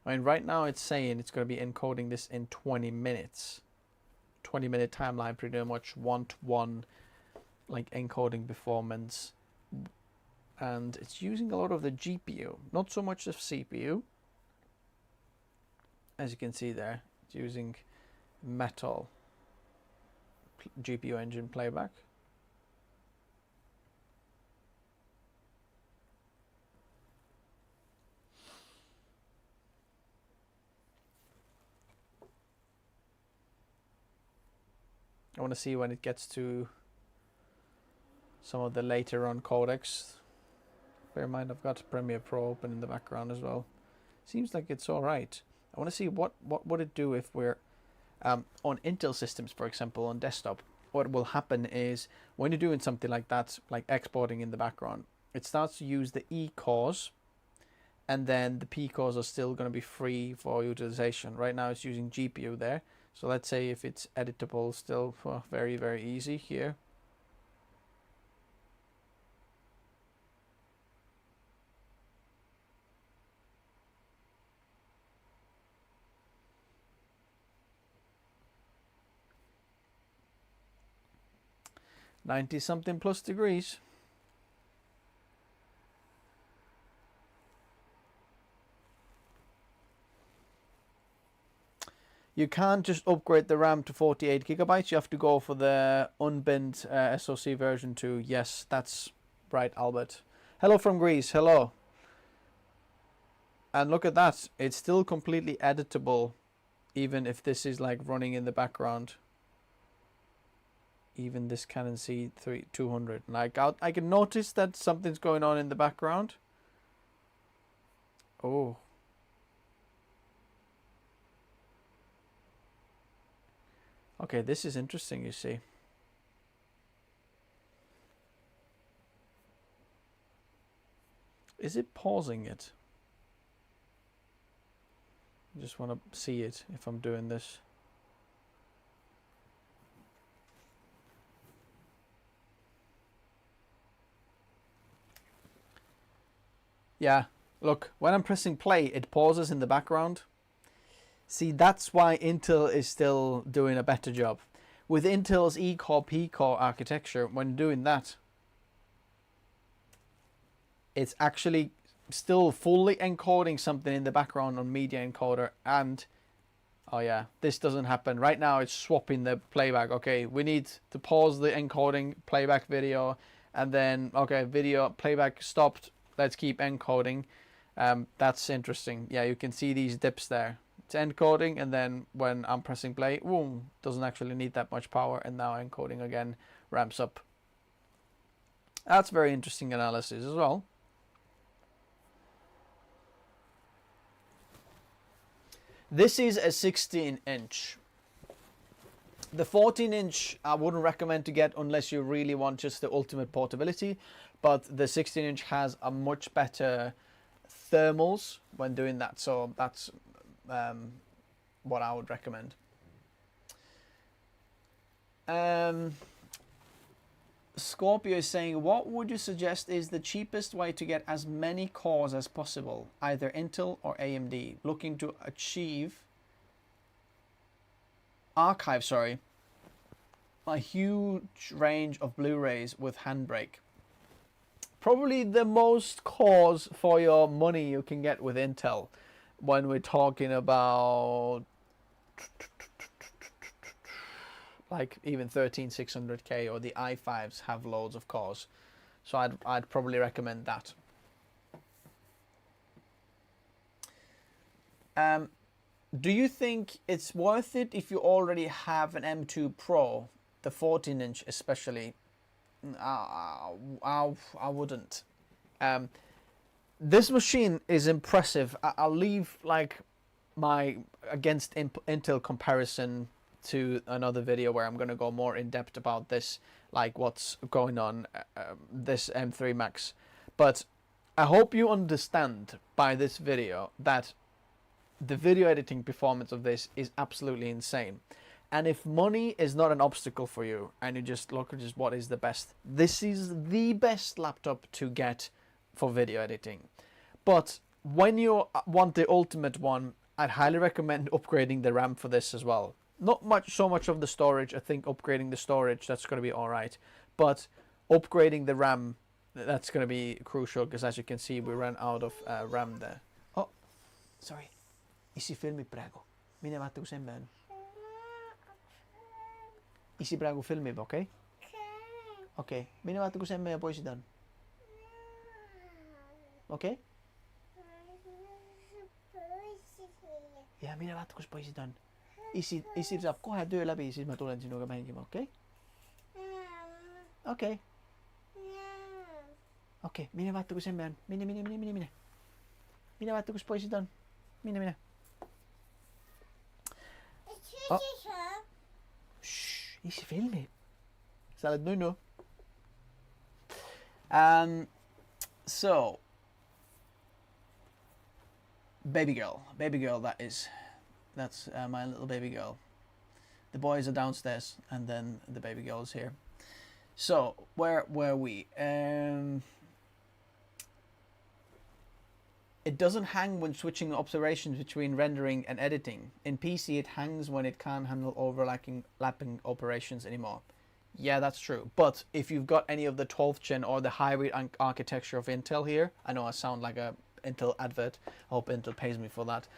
I mean, right now it's saying it's going to be encoding this in 20 minutes. 20-minute timeline, pretty much one-to-one, like encoding performance. And it's using a lot of the GPU, not so much the CPU. As you can see there, it's using Metal GPU engine playback. I want to see when it gets to some of the later on codecs. Bear in mind I've got Premiere Pro open in the background as well. Seems like it's alright. I want to see what would it do if we're on Intel systems, for example, on desktop. What will happen is when you're doing something like that, like exporting in the background, it starts to use the E cores, and then the P cores are still going to be free for utilization. Right now it's using GPU there. So let's say if it's editable still, very, very easy here. +90-something degrees. You can't just upgrade the RAM to 48 gigabytes. You have to go for the unbinned SoC version 2. Yes, that's right, Albert. Hello from Greece. Hello. And look at that. It's still completely editable, even if this is like running in the background. Even this Canon C200. Like I can notice that something's going on in the background. Oh. Okay, this is interesting, you see. Is it pausing it? I just want to see it if I'm doing this. Yeah, look, when I'm pressing play, it pauses in the background. See, that's why Intel is still doing a better job. With Intel's E-core, P-core architecture, when doing that, it's actually still fully encoding something in the background on media encoder. And, oh yeah, this doesn't happen. Right now it's swapping the playback. Okay, we need to pause the encoding playback video. And then, okay, video playback stopped. Let's keep encoding. That's interesting. Yeah, you can see these dips there. It's encoding, and then when I'm pressing play, boom, doesn't actually need that much power, and now encoding again ramps up. That's very interesting analysis as well. This is a 16-inch. The 14-inch I wouldn't recommend to get unless you really want just the ultimate portability, but the 16-inch has a much better thermals when doing that, so that's what I would recommend. Scorpio is saying, what would you suggest is the cheapest way to get as many cores as possible, either Intel or AMD, looking to achieve a huge range of Blu-rays with handbrake. Probably the most cores for your money you can get with Intel when we're talking about like even 13600K, or the i5s have loads of cores. So I'd probably recommend that. Do you think it's worth it if you already have an M2 Pro, the 14-inch especially? I wouldn't. This machine is impressive. I'll leave like my against Intel comparison to another video where I'm going to go more in depth about this, like what's going on this M3 Max. But I hope you understand by this video that the video editing performance of this is absolutely insane. And if money is not an obstacle for you and you just look at just what is the best, this is the best laptop to get for video editing. But when you want the ultimate one, I'd highly recommend upgrading the RAM for this as well. Not so much of the storage. I think upgrading the storage, that's going to be all right. But upgrading the RAM, that's going to be crucial, because as you can see, we ran out of RAM there. Oh, sorry. Isi filmi praegu. Mine vaata, kus emme on. Isi praegu filmib, okei? Okei. Mine vaata, kus emme ja poisid on. Okei? Ja mine vaata, kus poisid on. Isi saab kohe töö läbi, siis ma tulen sinuga mängima, okei? Okei. Okei, mine vaata, kus emme on. Mine. Mine vaata, kus poisid on. Mine. Oh. Shh, isi filmib. Sa oled nunnu. So, baby girl, that's my little baby girl. The boys are downstairs, and then the baby girl is here. So, where were we? It doesn't hang when switching operations between rendering and editing. In PC, it hangs when it can't handle overlapping operations anymore. Yeah, that's true. But if you've got any of the 12th gen or the hybrid architecture of Intel here, I know I sound like a Intel advert. I hope Intel pays me for that.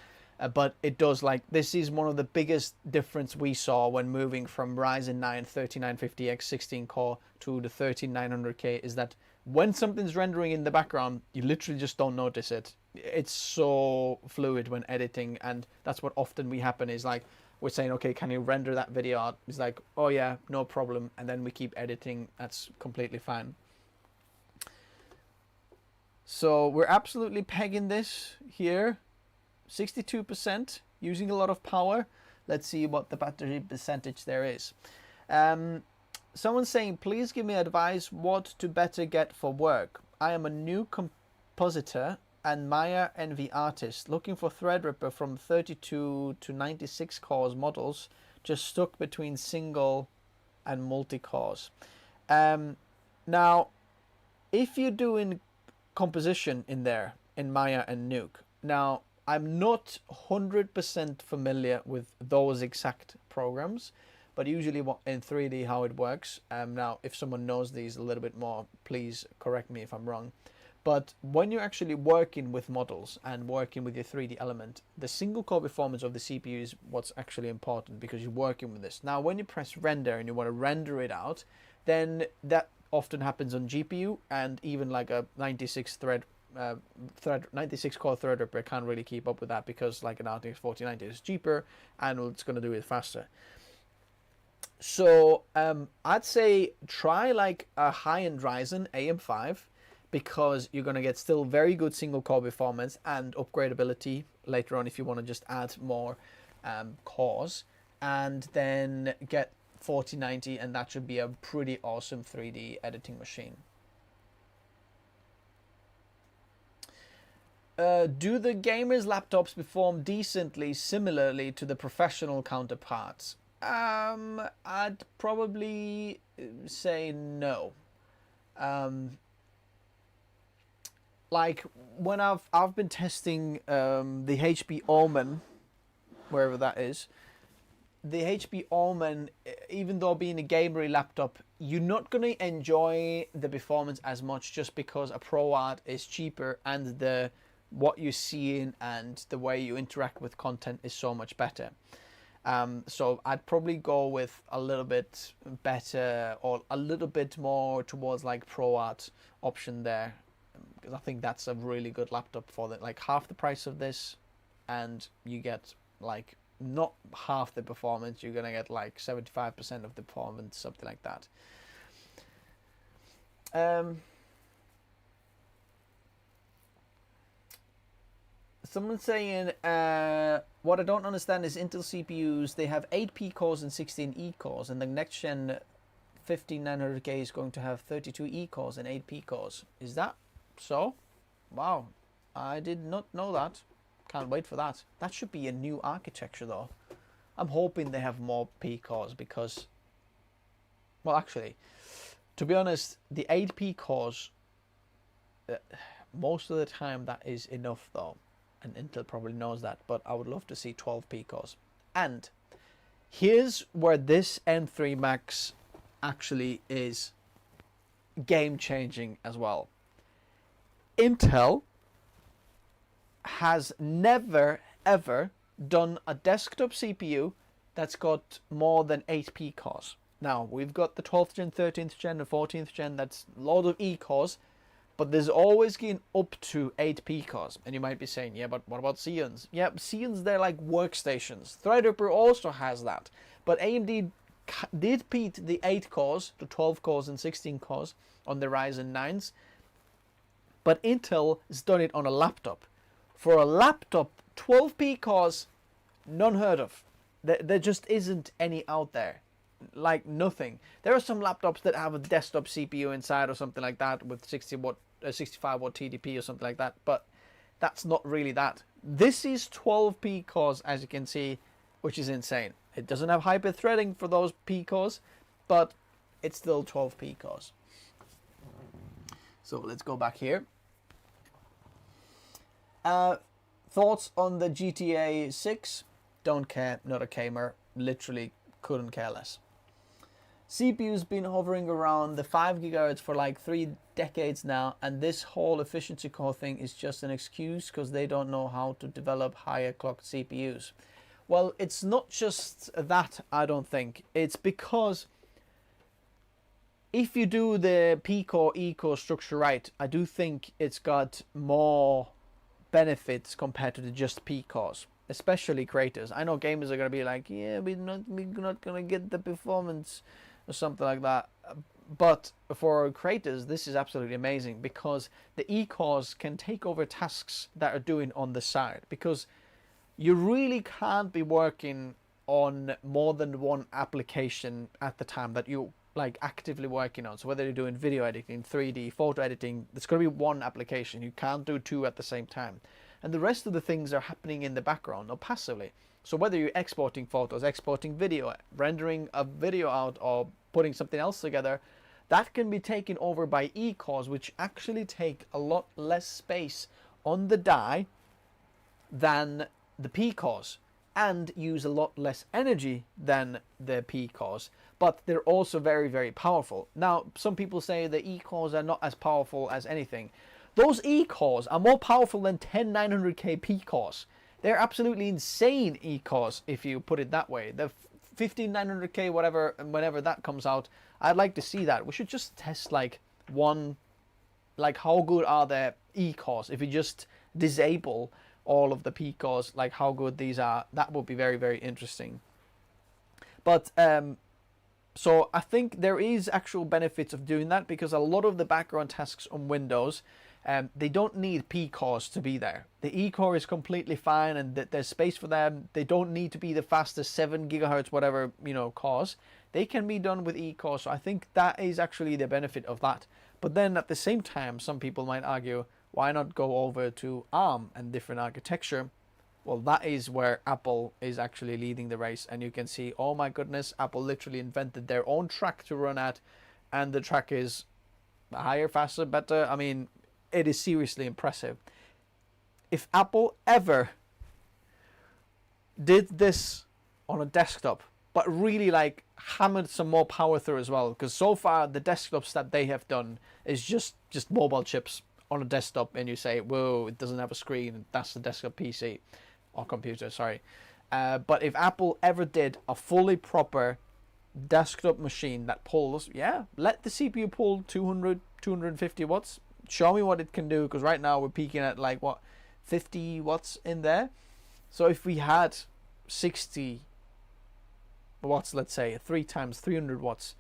But it does, like, this is one of the biggest difference we saw when moving from Ryzen 9 3950X 16 core to the 13900K, is that when something's rendering in the background, you literally just don't notice it. It's so fluid when editing, and that's what often we happen is like, we're saying, okay, can you render that video out? It's like, oh yeah, no problem. And then we keep editing. That's completely fine. So we're absolutely pegging this here. 62%, using a lot of power. Let's see what the battery percentage there is. Someone's saying, please give me advice what to better get for work. I am a new compositor and Maya NV artist looking for Threadripper from 32 to 96 cores models, just stuck between single and multi-cores. Now, if you're doing composition in there, in Maya and Nuke, now I'm not 100% familiar with those exact programs, but usually in 3D how it works. Now, if someone knows these a little bit more, please correct me if I'm wrong. But when you're actually working with models and working with your 3D element, the single core performance of the CPU is what's actually important, because you're working with this. Now, when you press render and you want to render it out, then that often happens on GPU, and even like a 96 core Threadripper can't really keep up with that, because like an RTX 4090 is cheaper and it's going to do it faster. So I'd say try like a high-end Ryzen AM5, because you're going to get still very good single core performance and upgradability later on if you want to just add more cores, and then get 4090, and that should be a pretty awesome 3D editing machine. Do the gamers' laptops perform decently similarly to the professional counterparts? I'd probably say no. Like when I've been testing the HP Omen, wherever that is, the HP Omen, even though being a gamery laptop, you're not going to enjoy the performance as much just because a Pro Art is cheaper and the what you're seeing and the way you interact with content is so much better. So I'd probably go with a little bit better or a little bit more towards like Pro Art option there, because I think that's a really good laptop for that, like half the price of this, and you get like not half the performance, you're gonna get like 75% of the performance, something like that. Someone's saying, what I don't understand is Intel CPUs, they have 8 P cores and 16 E cores, and the next gen 15900K is going to have 32 E cores and 8 P cores. Is that so? Wow, I did not know that. Can't wait for that. That should be a new architecture though. I'm hoping they have more P cores because, well, actually, to be honest, the 8 P cores, most of the time that is enough though. And Intel probably knows that, but I would love to see 12 P cores. And here's where this M3 Max actually is game changing as well. Intel has never ever done a desktop CPU that's got more than 8 P cores. Now we've got the 12th gen, 13th gen, and 14th gen, that's a lot of E cores, but there's always getting up to 8 P cores. And you might be saying, yeah, but what about Xeons? Yeah, Xeons, they're like workstations. Threadripper also has that, but AMD did beat the 8 cores to 12 cores and 16 cores on the Ryzen 9s, but Intel has done it on a laptop. For a laptop, 12 P cores, none heard of. There just isn't any out there. Like nothing. There are some laptops that have a desktop CPU inside or something like that with 65 watt TDP or something like that, but that's not really that. This is 12 P cores, as you can see, which is insane. It doesn't have hyper threading for those P cores, but it's still 12 P cores. So let's go back here. Thoughts on the GTA 6? Don't care, not a gamer, literally couldn't care less. CPU's been hovering around the 5 GHz for like 3 decades now, and this whole efficiency core thing is just an excuse because they don't know how to develop higher clocked CPUs. Well, it's not just that, I don't think. It's because if you do the P-core, E-core structure right, I do think it's got more benefits compared to the just P cores, especially creators. I know gamers are going to be like, yeah, we're not going to get the performance or something like that. But for creators, this is absolutely amazing because the E cores can take over tasks that are doing on the side, because you really can't be working on more than one application at the time that you like actively working on. So whether you're doing video editing, 3D, photo editing, there's going to be one application. You can't do 2 at the same time. And the rest of the things are happening in the background or passively. So whether you're exporting photos, exporting video, rendering a video out, or putting something else together, that can be taken over by E cores, which actually take a lot less space on the die than the P cores, and use a lot less energy than the P cores, but they're also very, very powerful. Now, some people say the E cores are not as powerful as anything. Those E cores are more powerful than 10900K P cores. They're absolutely insane E cores, if you put it that way. The 15900K, whatever, whenever that comes out, I'd like to see that. We should just test like one, like how good are the E cores if you just disable all of the P cores, like how good these are. That would be very, very interesting. But so I think there is actual benefits of doing that, because a lot of the background tasks on Windows, they don't need P cores to be there. The E core is completely fine, and there's space for them. They don't need to be the fastest 7 GHz whatever, cores. They can be done with E cores. So I think that is actually the benefit of that. But then at the same time, some people might argue, why not go over to ARM and different architecture? Well, that is where Apple is actually leading the race. And you can see, oh my goodness, Apple literally invented their own track to run at. And the track is higher, faster, better. I mean, it is seriously impressive. If Apple ever did this on a desktop, but really like hammered some more power through as well, because so far the desktops that they have done is just mobile chips on a desktop, and you say, whoa, it doesn't have a screen, that's the desktop PC or computer, sorry. But if Apple ever did a fully proper desktop machine that pulls, yeah, let the CPU pull 200, 250 watts, show me what it can do, because right now we're peaking at like what, 50 watts in there. So if we had 60 watts, let's say 3 times 300 watts,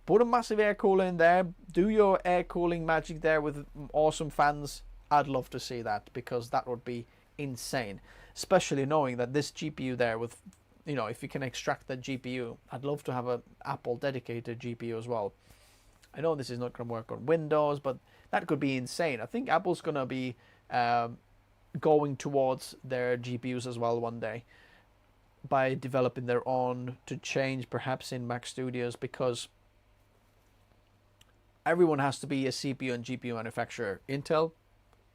put a massive air cooler in there, do your air cooling magic there with awesome fans, I'd love to see that, because that would be insane, especially knowing that this GPU there with, you know, if you can extract that GPU, I'd love to have a Apple dedicated GPU as well. I know this is not going to work on Windows, but that could be insane. I think Apple's going to be going towards their GPUs as well one day, by developing their own to change perhaps in Mac Studios, because everyone has to be a CPU and GPU manufacturer. Intel,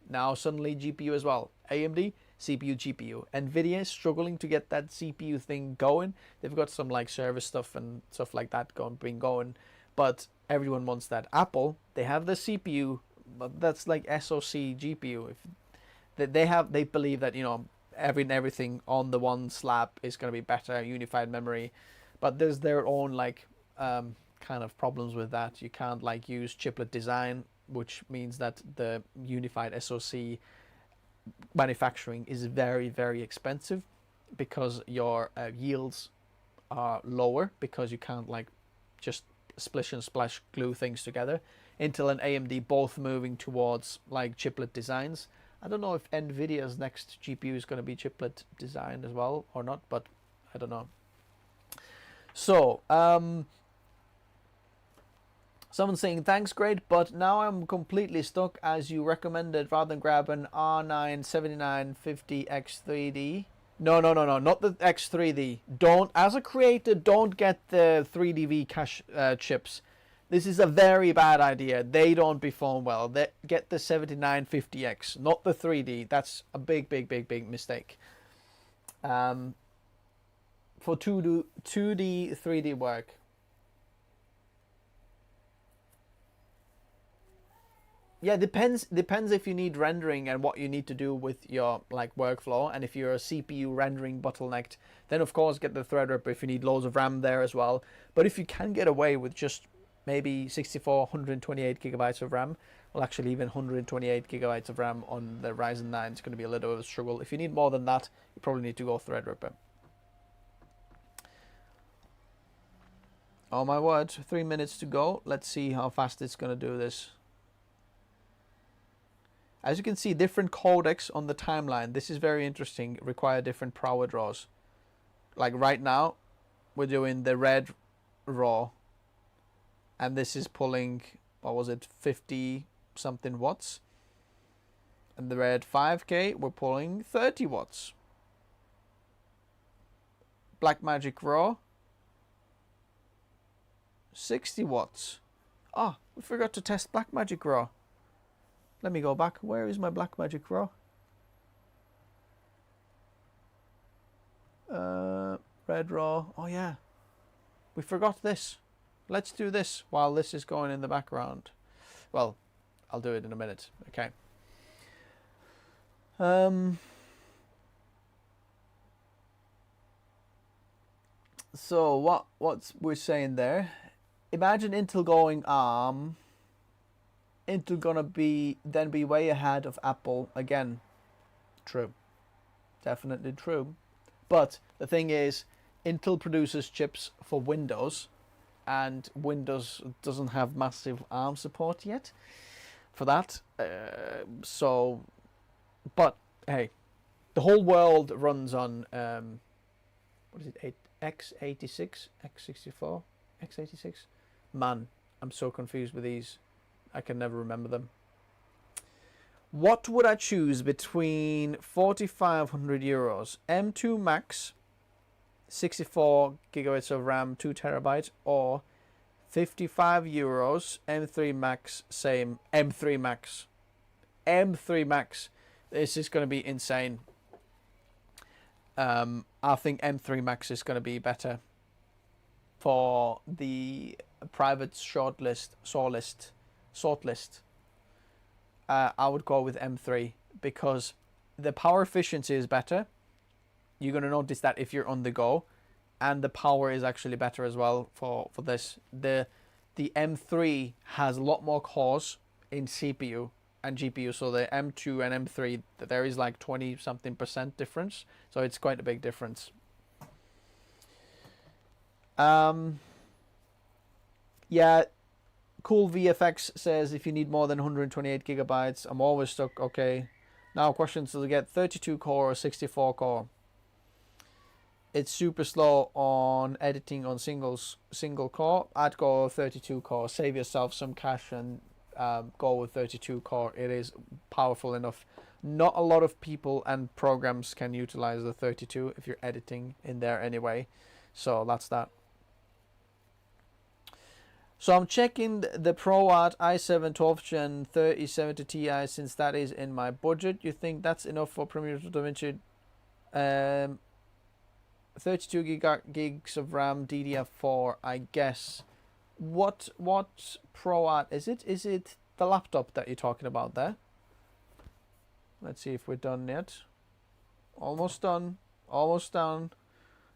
now suddenly GPU as well. AMD, CPU, GPU. Nvidia is struggling to get that CPU thing going. They've got some like service stuff and stuff like that going, but everyone wants that. Apple, they have the CPU, but that's like SoC GPU. If they believe that, you know, everything on the one slab is going to be better, unified memory, but there's their own like kind of problems with that. You can't like use chiplet design, which means that the unified SoC manufacturing is very, very expensive, because your yields are lower, because you can't like just splish and splash glue things together. Intel and AMD both moving towards like chiplet designs. I don't know if Nvidia's next GPU is going to be chiplet designed as well or not, but I don't know. So, someone's saying, thanks, great, but now I'm completely stuck as you recommended rather than grab an R9 7950 X3D. No, not the X3D. Don't, as a creator, don't get the 3DV cache chips. This is a very bad idea. They don't perform well. Get the 7950X, not the 3D. That's a big mistake. For 2D, 3D work. Yeah, depends if you need rendering and what you need to do with your like workflow. And if you're a CPU rendering bottlenecked, then of course get the Threadripper if you need loads of RAM there as well. But if you can get away with just maybe 64, 128 gigabytes of RAM, well, actually even 128 gigabytes of RAM on the Ryzen 9 is going to be a little bit of a struggle. If you need more than that, you probably need to go Threadripper. Oh my word, 3 minutes to go. Let's see how fast it's going to do this. As you can see, different codecs on the timeline. This is very interesting. Require different power draws. Like right now, we're doing the red raw. And this is pulling, what was it, 50 something watts. And the red 5K, we're pulling 30 watts. Blackmagic Raw, 60 watts. Oh, we forgot to test Blackmagic Raw. Let me go back. Where is my Blackmagic Raw? Red Raw. Oh yeah, we forgot this. Let's do this while this is going in the background. Well, I'll do it in a minute. Okay. So what's we're saying there? Imagine Intel going ARM. Intel gonna be way ahead of Apple again. True. Definitely true. But the thing is, Intel produces chips for Windows, and Windows doesn't have massive ARM support yet for that. But hey, the whole world runs on what is it? x86, x64, x86. Man, I'm so confused with these. I can never remember them. What would I choose between 4,500 euros, M2 Max, 64 gigabytes of RAM, 2 terabytes, or €55. M3 Max, same. M3 Max. M3 Max. This is going to be insane. I think M3 Max is going to be better for the private shortlist, sort list. I would go with M3 because the power efficiency is better. You're going to notice that if you're on the go, and the power is actually better as well for this. The M3 has a lot more cores in CPU and GPU, so the M2 and M3, there is like 20 something % difference, so it's quite a big difference. Yeah, Cool VFX says if you need more than 128 gigabytes, I'm always stuck. Okay, now questions to get 32 core or 64 core. It's super slow on editing on single core. I'd go 32 core. Save yourself some cash and go with 32 core. It is powerful enough. Not a lot of people and programs can utilize the 32 if you're editing in there anyway. So that's that. So I'm checking the ProArt i7 12th Gen 3070 Ti since that is in my budget. You think that's enough for Premiere DaVinci? 32 gigs of RAM, DDR4, I guess. What ProArt is it? Is it the laptop that you're talking about there? Let's see if we're done yet. Almost done. Almost done.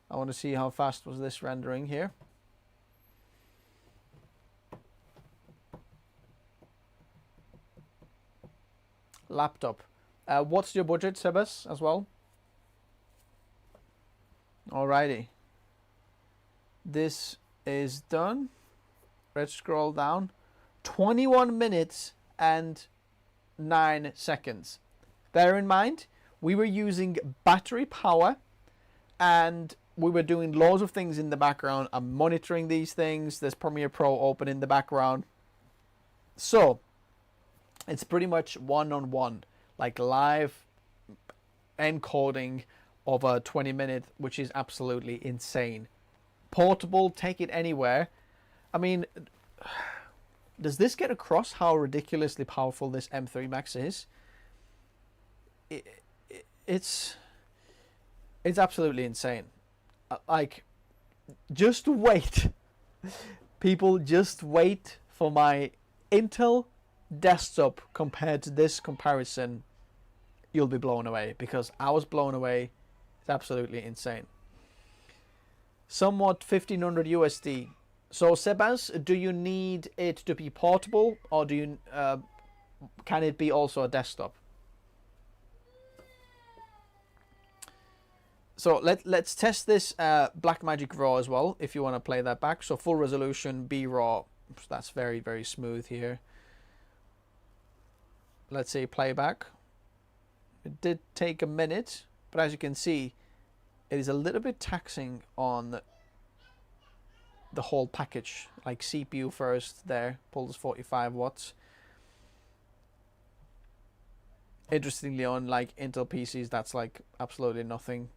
I want to see how fast was this rendering here. Laptop. What's your budget, Sebas, as well? Alrighty. This is done. Let's scroll down. 21 minutes and 9 seconds. Bear in mind, we were using battery power and we were doing loads of things in the background. I'm monitoring these things. There's Premiere Pro open in the background. So, it's pretty much one-on-one, like live encoding of a 20-minute, which is absolutely insane. Portable, take it anywhere. I mean, does this get across how ridiculously powerful this M3 Max is? It's absolutely insane. Like, just wait. People, just wait for my Intel desktop compared to this comparison. You'll be blown away, because I was blown away. It's absolutely insane. Somewhat 1500 USD. So Sebas, do you need it to be portable, or do you can it be also a desktop? So let's test this Blackmagic Raw as well, if you want to play that back. So full resolution B Raw, that's very, very smooth here. Let's say playback. It did take a minute, but as you can see, it is a little bit taxing on the whole package. Like CPU first there, pulls 45 watts. Interestingly, on like Intel PCs, that's like absolutely nothing.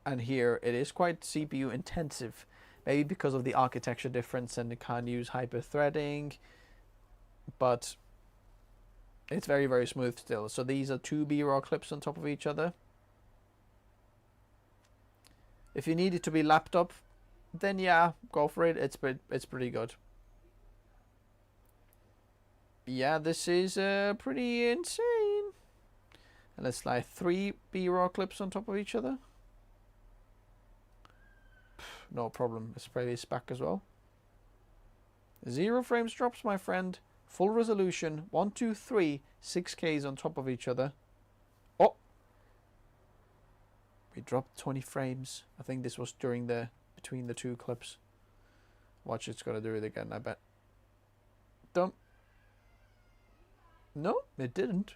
And here it is quite CPU intensive, maybe because of the architecture difference and it can't use hyper-threading, but it's very, very smooth still. So these are two B-raw clips on top of each other. If you need it to be laptop, then yeah, go for it. It's pretty good. Yeah, this is pretty insane. And let's slide 3 B-raw clips on top of each other. No problem. Let's spray this back as well. 0 frames drops, my friend. Full resolution. 1, 2, 3. 6Ks on top of each other. Oh! We dropped 20 frames. I think this was during the between the two clips. Watch, it's gonna do it again, I bet. Don't. No, it didn't.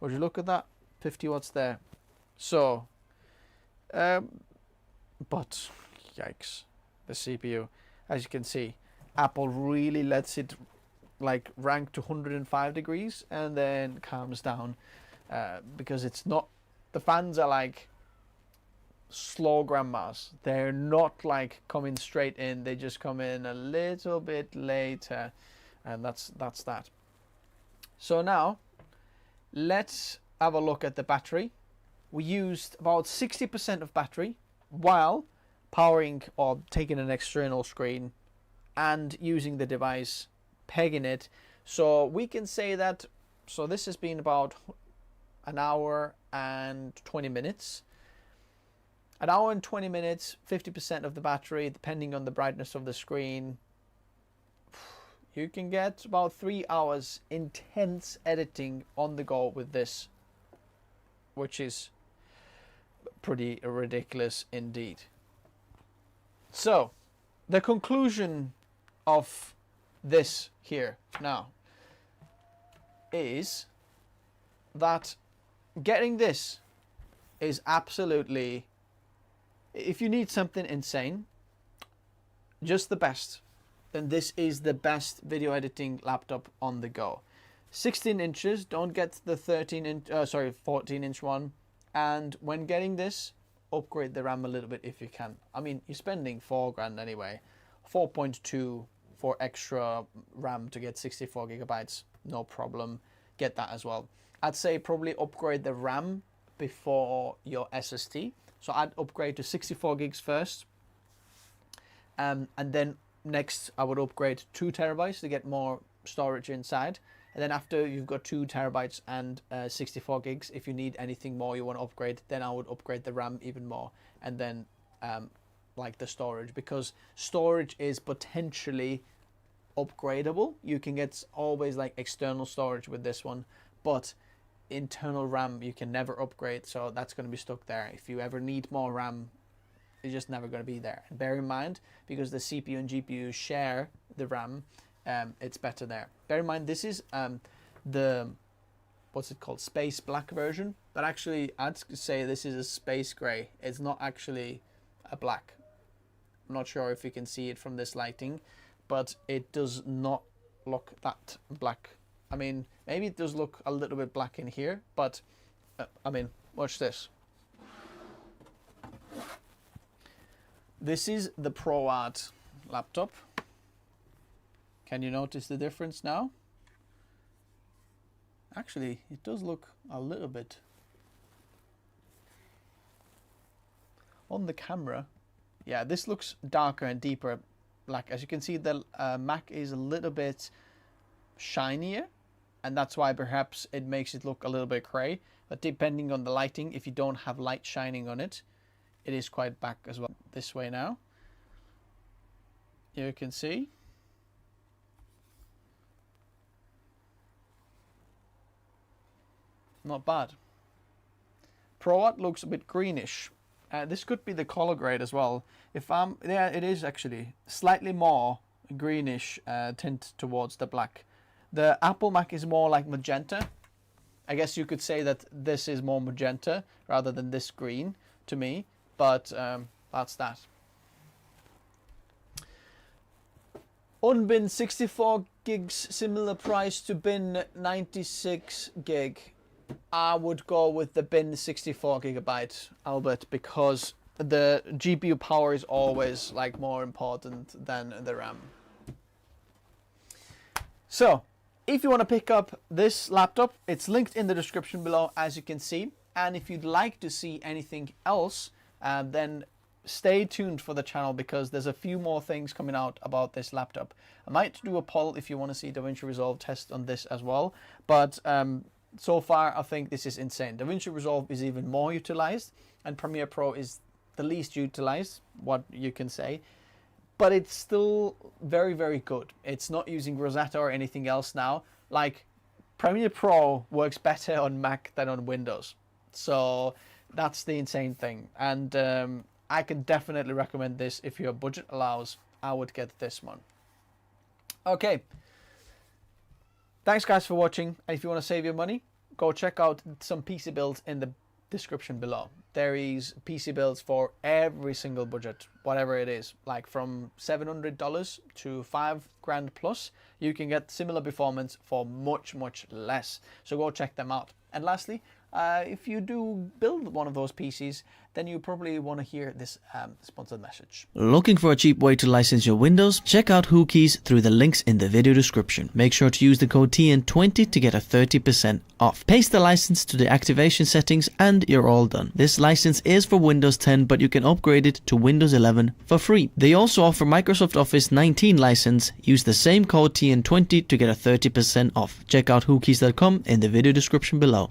Would you look at that? 50 watts there. So, but yikes, the CPU, as you can see, Apple really lets it like rank to 105 degrees and then calms down because it's not, the fans are like slow grandmas. They're not like coming straight in. They just come in a little bit later, and that's that. So now let's have a look at the battery. We used about 60% of battery while powering or taking an external screen and using the device, pegging it. So we can say that, so this has been about an hour and 20 minutes. An hour and 20 minutes, 50% of the battery, depending on the brightness of the screen. You can get about 3 hours intense editing on the go with this, which is pretty ridiculous indeed. So, the conclusion of this here now is that getting this is absolutely, if you need something insane, just the best, then this is the best video editing laptop on the go. 16 inches, don't get the 14-inch one. And when getting this, upgrade the RAM a little bit if you can. I mean, you're spending $4,000 anyway. 4.2 for extra RAM to get 64 gigabytes, no problem. Get that as well. I'd say probably upgrade the RAM before your SSD. So I'd upgrade to 64 gigs first. And then next I would upgrade 2 terabytes to get more storage inside. And then after you've got 2 terabytes and 64 gigs, if you need anything more you want to upgrade, then I would upgrade the RAM even more. And then like the storage, because storage is potentially upgradable. You can get always like external storage with this one, but internal RAM you can never upgrade, so that's going to be stuck there. If you ever need more RAM, it's just never going to be there. And bear in mind, because the CPU and GPU share the RAM, it's better there. Bear in mind, this is the, what's it called, space black version, but actually I'd say this is a space gray. It's not actually a black. I'm not sure if you can see it from this lighting, but it does not look that black. I mean, maybe it does look a little bit black in here, but I mean, watch this. This is the ProArt laptop. Can you notice the difference now? Actually, it does look a little bit on the camera. Yeah, this looks darker and deeper black. As you can see, the Mac is a little bit shinier, and that's why perhaps it makes it look a little bit gray. But depending on the lighting, if you don't have light shining on it, it is quite black as well. This way now. You can see. Not bad. ProArt looks a bit greenish. This could be the color grade as well. Yeah, it is actually slightly more greenish tint towards the black. The Apple Mac is more like magenta. I guess you could say that this is more magenta rather than this green to me, but that's that. Unbin 64 gigs, similar price to bin 96 gig. I would go with the bin 64 gigabyte, Albert, because the GPU power is always like more important than the RAM. So, if you want to pick up this laptop, it's linked in the description below, as you can see. And if you'd like to see anything else, then stay tuned for the channel, because there's a few more things coming out about this laptop. I might do a poll if you want to see DaVinci Resolve test on this as well, but so far I think this is insane. DaVinci Resolve is even more utilized, and Premiere Pro is the least utilized, what you can say, but it's still very, very good. It's not using Rosetta or anything else now. Like, Premiere Pro works better on Mac than on Windows, so that's the insane thing. And I can definitely recommend this. If your budget allows, I would get this one. Okay, thanks guys for watching. And if you want to save your money, go check out some PC builds in the description below. There is PC builds for every single budget, whatever it is, like from $700 to $5,000 plus. You can get similar performance for much, much less. So go check them out. And lastly, if you do build one of those PCs, then you probably want to hear this sponsored message. Looking for a cheap way to license your Windows? Check out WhoKeys through the links in the video description. Make sure to use the code TN20 to get a 30% off. Paste the license to the activation settings and you're all done. This license is for Windows 10, but you can upgrade it to Windows 11 for free. They also offer Microsoft Office 19 license. Use the same code TN20 to get a 30% off. Check out WhoKeys.com in the video description below.